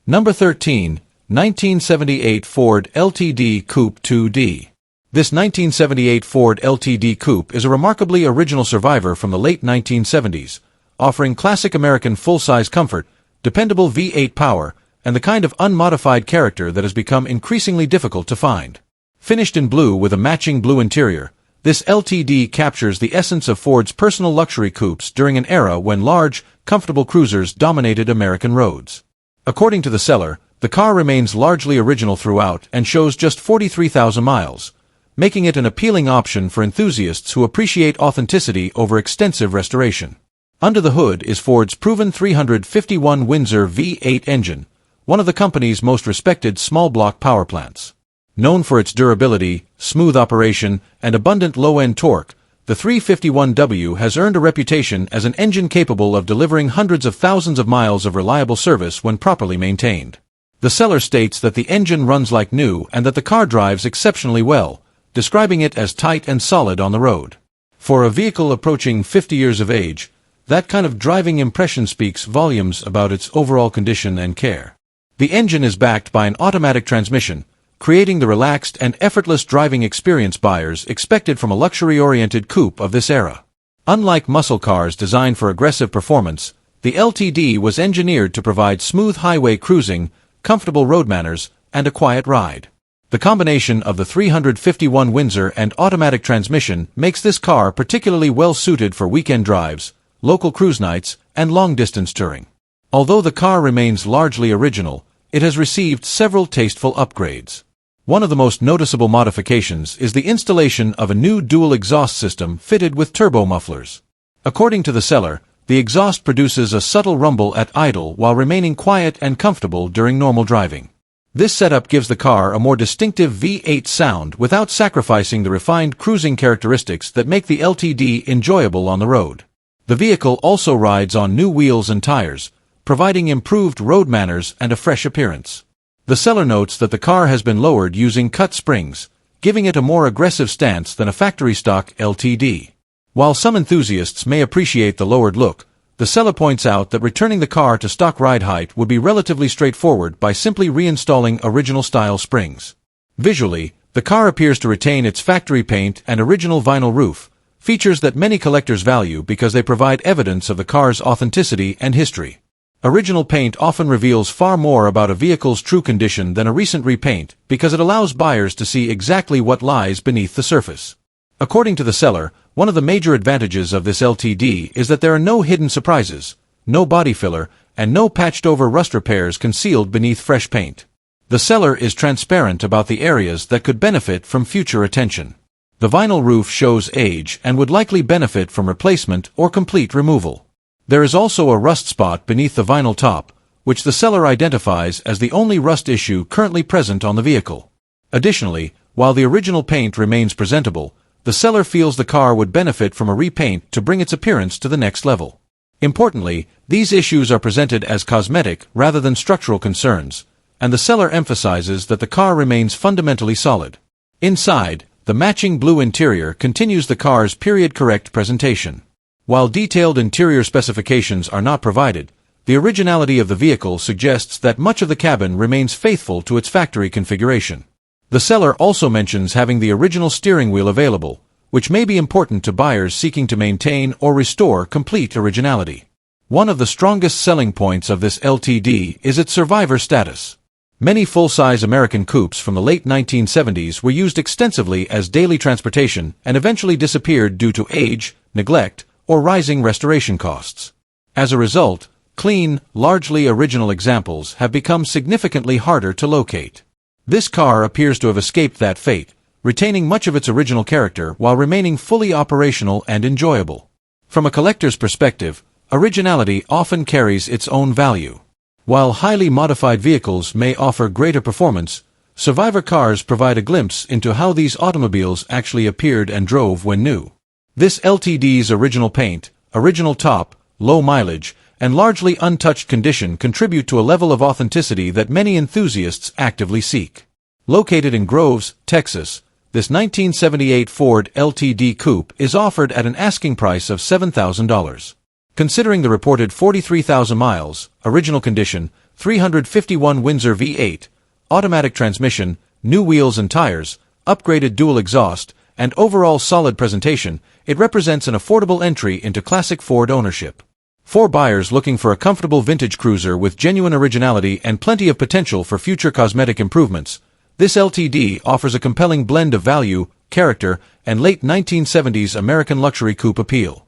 Number 13, 1978 Ford LTD Coupe 2D. This 1978 Ford LTD Coupe is a remarkably original survivor from the late 1970s, offering classic American full-size comfort, dependable V8 power, and the kind of unmodified character that has become increasingly difficult to find. Finished in blue with a matching blue interior, this LTD captures the essence of Ford's personal luxury coupes during an era when large, comfortable cruisers dominated American roads. According to the seller, the car remains largely original throughout and shows just 43,000 miles, making it an appealing option for enthusiasts who appreciate authenticity over extensive restoration. Under the hood is Ford's proven 351 Windsor V8 engine, one of the company's most respected small-block power plants. Known for its durability, smooth operation, and abundant low-end torque, the 351W has earned a reputation as an engine capable of delivering hundreds of thousands of miles of reliable service when properly maintained. The seller states that the engine runs like new and that the car drives exceptionally well, describing it as tight and solid on the road. For a vehicle approaching 50 years of age, that kind of driving impression speaks volumes about its overall condition and care. The engine is backed by an automatic transmission, creating the relaxed and effortless driving experience buyers expected from a luxury-oriented coupe of this era. Unlike muscle cars designed for aggressive performance, the LTD was engineered to provide smooth highway cruising, comfortable road manners, and a quiet ride. The combination of the 351 Windsor and automatic transmission makes this car particularly well-suited for weekend drives, local cruise nights, and long-distance touring. Although the car remains largely original, it has received several tasteful upgrades. One of the most noticeable modifications is the installation of a new dual exhaust system fitted with turbo mufflers. According to the seller, the exhaust produces a subtle rumble at idle while remaining quiet and comfortable during normal driving. This setup gives the car a more distinctive V8 sound without sacrificing the refined cruising characteristics that make the LTD enjoyable on the road. The vehicle also rides on new wheels and tires, providing improved road manners and a fresh appearance. The seller notes that the car has been lowered using cut springs, giving it a more aggressive stance than a factory-stock LTD. While some enthusiasts may appreciate the lowered look, the seller points out that returning the car to stock ride height would be relatively straightforward by simply reinstalling original-style springs. Visually, the car appears to retain its factory paint and original vinyl roof, features that many collectors value because they provide evidence of the car's authenticity and history. Original paint often reveals far more about a vehicle's true condition than a recent repaint because it allows buyers to see exactly what lies beneath the surface. According to the seller, one of the major advantages of this LTD is that there are no hidden surprises, no body filler, and no patched-over rust repairs concealed beneath fresh paint. The seller is transparent about the areas that could benefit from future attention. The vinyl roof shows age and would likely benefit from replacement or complete removal. There is also a rust spot beneath the vinyl top, which the seller identifies as the only rust issue currently present on the vehicle. Additionally, while the original paint remains presentable, the seller feels the car would benefit from a repaint to bring its appearance to the next level. Importantly, these issues are presented as cosmetic rather than structural concerns, and the seller emphasizes that the car remains fundamentally solid. Inside, the matching blue interior continues the car's period-correct presentation. While detailed interior specifications are not provided, the originality of the vehicle suggests that much of the cabin remains faithful to its factory configuration. The seller also mentions having the original steering wheel available, which may be important to buyers seeking to maintain or restore complete originality. One of the strongest selling points of this LTD is its survivor status. Many full-size American coupes from the late 1970s were used extensively as daily transportation and eventually disappeared due to age, neglect, or rising restoration costs. As a result, clean, largely original examples have become significantly harder to locate. This car appears to have escaped that fate, retaining much of its original character while remaining fully operational and enjoyable. From a collector's perspective, originality often carries its own value. While highly modified vehicles may offer greater performance, survivor cars provide a glimpse into how these automobiles actually appeared and drove when new. This LTD's original paint, original top, low mileage, and largely untouched condition contribute to a level of authenticity that many enthusiasts actively seek. Located in Groves, Texas, this 1978 Ford LTD Coupe is offered at an asking price of $7,000. Considering the reported 43,000 miles, original condition, 351 Windsor V8, automatic transmission, new wheels and tires, upgraded dual exhaust, and overall solid presentation, it represents an affordable entry into classic Ford ownership. For buyers looking for a comfortable vintage cruiser with genuine originality and plenty of potential for future cosmetic improvements, this LTD offers a compelling blend of value, character, and late 1970s American luxury coupe appeal.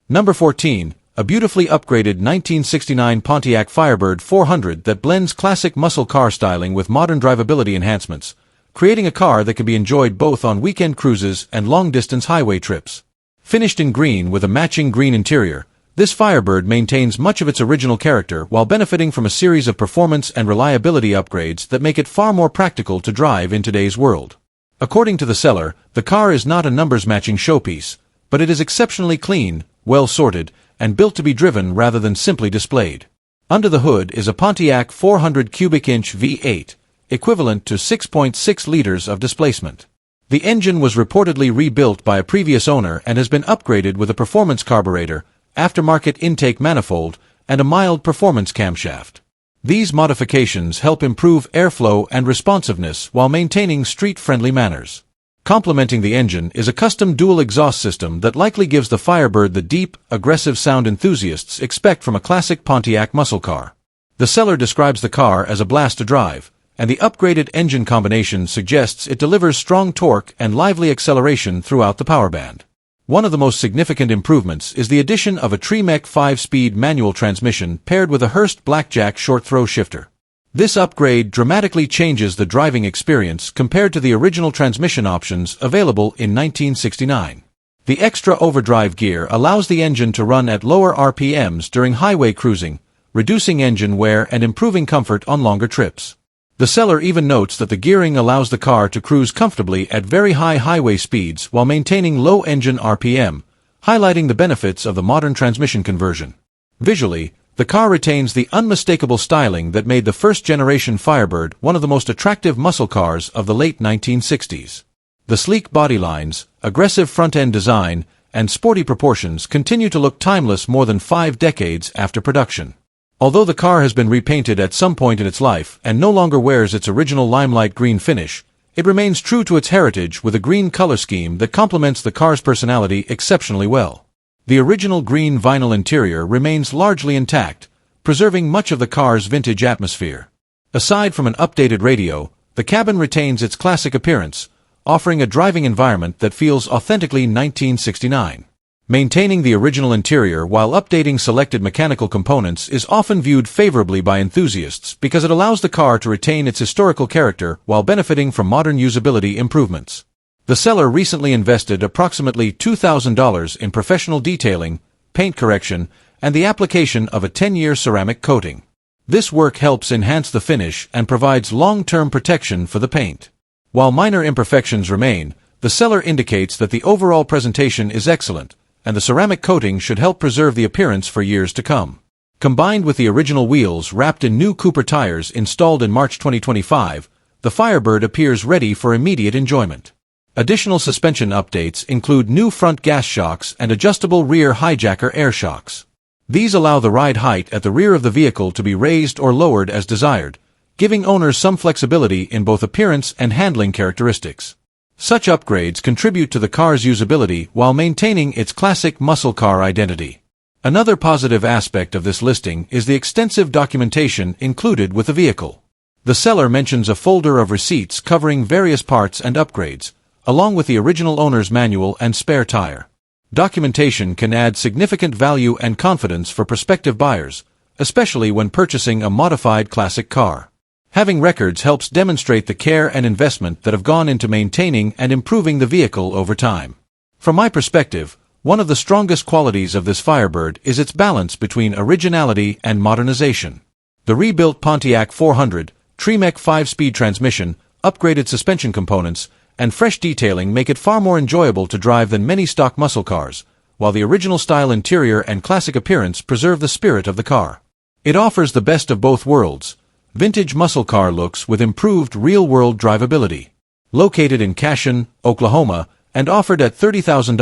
Number 14, a beautifully upgraded 1969 Pontiac Firebird 400 that blends classic muscle car styling with modern drivability enhancements, creating a car that can be enjoyed both on weekend cruises and long-distance highway trips. Finished in green with a matching green interior, this Firebird maintains much of its original character while benefiting from a series of performance and reliability upgrades that make it far more practical to drive in today's world. According to the seller, the car is not a numbers-matching showpiece, but it is exceptionally clean, well-sorted, and built to be driven rather than simply displayed. Under the hood is a Pontiac 400 cubic inch V8, equivalent to 6.6 liters of displacement. The engine was reportedly rebuilt by a previous owner and has been upgraded with a performance carburetor, aftermarket intake manifold, and a mild performance camshaft. These modifications help improve airflow and responsiveness while maintaining street-friendly manners. Complementing the engine is a custom dual exhaust system that likely gives the Firebird the deep, aggressive sound enthusiasts expect from a classic Pontiac muscle car. The seller describes the car as a blast to drive, and the upgraded engine combination suggests it delivers strong torque and lively acceleration throughout the power band. One of the most significant improvements is the addition of a Tremec 5-speed manual transmission paired with a Hurst Blackjack short-throw shifter. This upgrade dramatically changes the driving experience compared to the original transmission options available in 1969. The extra overdrive gear allows the engine to run at lower RPMs during highway cruising, reducing engine wear and improving comfort on longer trips. The seller even notes that the gearing allows the car to cruise comfortably at very high highway speeds while maintaining low engine RPM, highlighting the benefits of the modern transmission conversion. Visually, the car retains the unmistakable styling that made the first-generation Firebird one of the most attractive muscle cars of the late 1960s. The sleek body lines, aggressive front-end design, and sporty proportions continue to look timeless more than 5 decades after production. Although the car has been repainted at some point in its life and no longer wears its original limelight green finish, it remains true to its heritage with a green color scheme that complements the car's personality exceptionally well. The original green vinyl interior remains largely intact, preserving much of the car's vintage atmosphere. Aside from an updated radio, the cabin retains its classic appearance, offering a driving environment that feels authentically 1969. Maintaining the original interior while updating selected mechanical components is often viewed favorably by enthusiasts because it allows the car to retain its historical character while benefiting from modern usability improvements. The seller recently invested approximately $2,000 in professional detailing, paint correction, and the application of a 10-year ceramic coating. This work helps enhance the finish and provides long-term protection for the paint. While minor imperfections remain, the seller indicates that the overall presentation is excellent, and the ceramic coating should help preserve the appearance for years to come. Combined with the original wheels wrapped in new Cooper tires installed in March 2025, the Firebird appears ready for immediate enjoyment. Additional suspension updates include new front gas shocks and adjustable rear hijacker air shocks. These allow the ride height at the rear of the vehicle to be raised or lowered as desired, giving owners some flexibility in both appearance and handling characteristics. Such upgrades contribute to the car's usability while maintaining its classic muscle car identity. Another positive aspect of this listing is the extensive documentation included with the vehicle. The seller mentions a folder of receipts covering various parts and upgrades, along with the original owner's manual and spare tire. Documentation can add significant value and confidence for prospective buyers, especially when purchasing a modified classic car. Having records helps demonstrate the care and investment that have gone into maintaining and improving the vehicle over time. From my perspective, one of the strongest qualities of this Firebird is its balance between originality and modernization. The rebuilt Pontiac 400, Tremec 5-speed transmission, upgraded suspension components, and fresh detailing make it far more enjoyable to drive than many stock muscle cars, while the original style interior and classic appearance preserve the spirit of the car. It offers the best of both worlds, vintage muscle car looks with improved real-world drivability. Located in Cashion, Oklahoma, and offered at $30,000,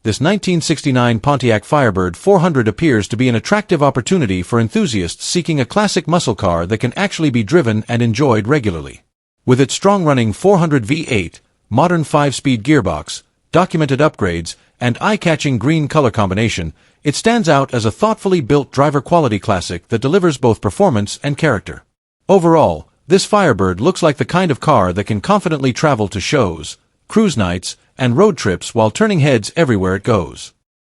this 1969 Pontiac Firebird 400 appears to be an attractive opportunity for enthusiasts seeking a classic muscle car that can actually be driven and enjoyed regularly. With its strong-running 400 V8, modern 5-speed gearbox, documented upgrades, and eye-catching green color combination, it stands out as a thoughtfully built driver-quality classic that delivers both performance and character. Overall, this Firebird looks like the kind of car that can confidently travel to shows, cruise nights, and road trips while turning heads everywhere it goes.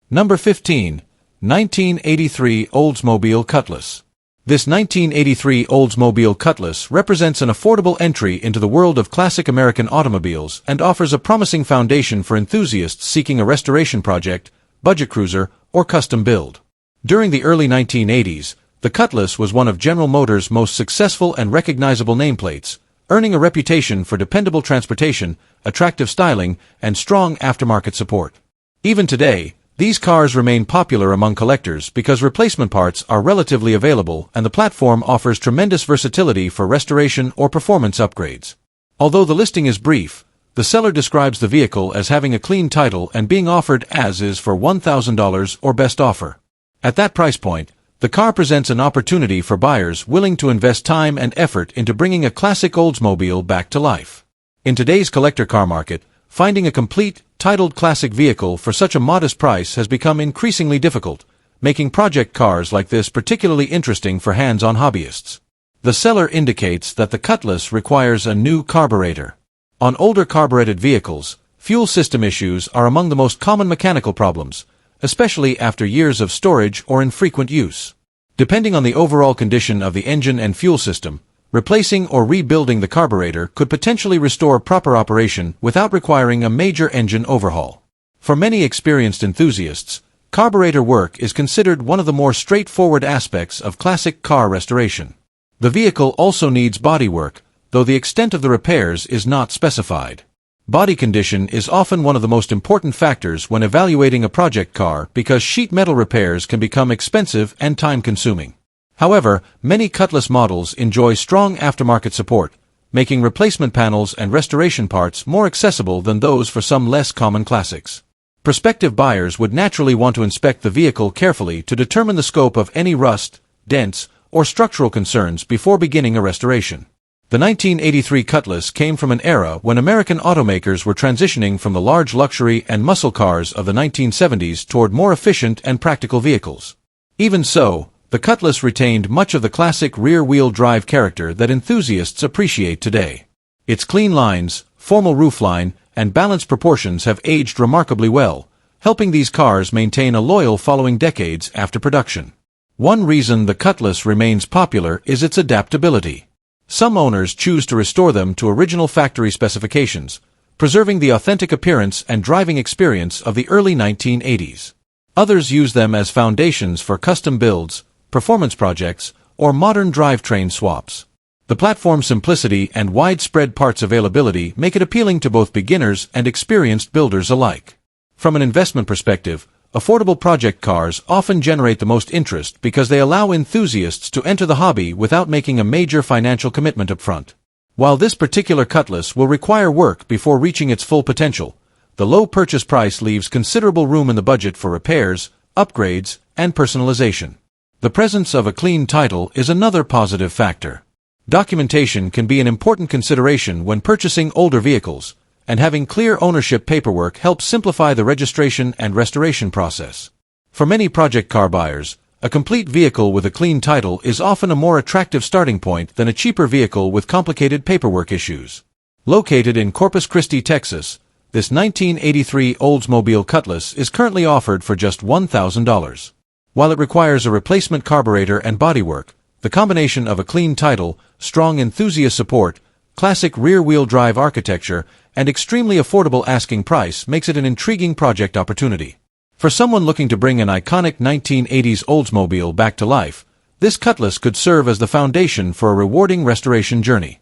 Number 15. 1983 Oldsmobile Cutlass. This 1983 Oldsmobile Cutlass represents an affordable entry into the world of classic American automobiles and offers a promising foundation for enthusiasts seeking a restoration project, budget cruiser, or custom build. During the early 1980s, the Cutlass was one of General Motors' most successful and recognizable nameplates, earning a reputation for dependable transportation, attractive styling, and strong aftermarket support. Even today, these cars remain popular among collectors because replacement parts are relatively available and the platform offers tremendous versatility for restoration or performance upgrades. Although the listing is brief, the seller describes the vehicle as having a clean title and being offered as is for $1,000 or best offer. At that price point, the car presents an opportunity for buyers willing to invest time and effort into bringing a classic Oldsmobile back to life. In today's collector car market, finding a complete, titled classic vehicle for such a modest price has become increasingly difficult, making project cars like this particularly interesting for hands-on hobbyists. The seller indicates that the Cutlass requires a new carburetor. On older carbureted vehicles, fuel system issues are among the most common mechanical problems, especially after years of storage or infrequent use. Depending on the overall condition of the engine and fuel system, replacing or rebuilding the carburetor could potentially restore proper operation without requiring a major engine overhaul. For many experienced enthusiasts, carburetor work is considered one of the more straightforward aspects of classic car restoration. The vehicle also needs body work, though the extent of the repairs is not specified. Body condition is often one of the most important factors when evaluating a project car because sheet metal repairs can become expensive and time-consuming. However, many Cutlass models enjoy strong aftermarket support, making replacement panels and restoration parts more accessible than those for some less common classics. Prospective buyers would naturally want to inspect the vehicle carefully to determine the scope of any rust, dents, or structural concerns before beginning a restoration. The 1983 Cutlass came from an era when American automakers were transitioning from the large luxury and muscle cars of the 1970s toward more efficient and practical vehicles. Even so, the Cutlass retained much of the classic rear-wheel drive character that enthusiasts appreciate today. Its clean lines, formal roofline, and balanced proportions have aged remarkably well, helping these cars maintain a loyal following decades after production. One reason the Cutlass remains popular is its adaptability. Some owners choose to restore them to original factory specifications, preserving the authentic appearance and driving experience of the early 1980s. Others use them as foundations for custom builds, performance projects, or modern drivetrain swaps. The platform's simplicity and widespread parts availability make it appealing to both beginners and experienced builders alike. From an investment perspective, affordable project cars often generate the most interest because they allow enthusiasts to enter the hobby without making a major financial commitment up front. While this particular Cutlass will require work before reaching its full potential, the low purchase price leaves considerable room in the budget for repairs, upgrades, and personalization. The presence of a clean title is another positive factor. Documentation can be an important consideration when purchasing older vehicles, and having clear ownership paperwork helps simplify the registration and restoration process. For many project car buyers, a complete vehicle with a clean title is often a more attractive starting point than a cheaper vehicle with complicated paperwork issues. Located in Corpus Christi, Texas, this 1983 Oldsmobile Cutlass is currently offered for just $1,000. While it requires a replacement carburetor and bodywork, The combination of a clean title, strong enthusiast support, classic rear-wheel drive architecture, and extremely affordable asking price makes it an intriguing project opportunity. For someone looking to bring an iconic 1980s Oldsmobile back to life, this Cutlass could serve as the foundation for a rewarding restoration journey.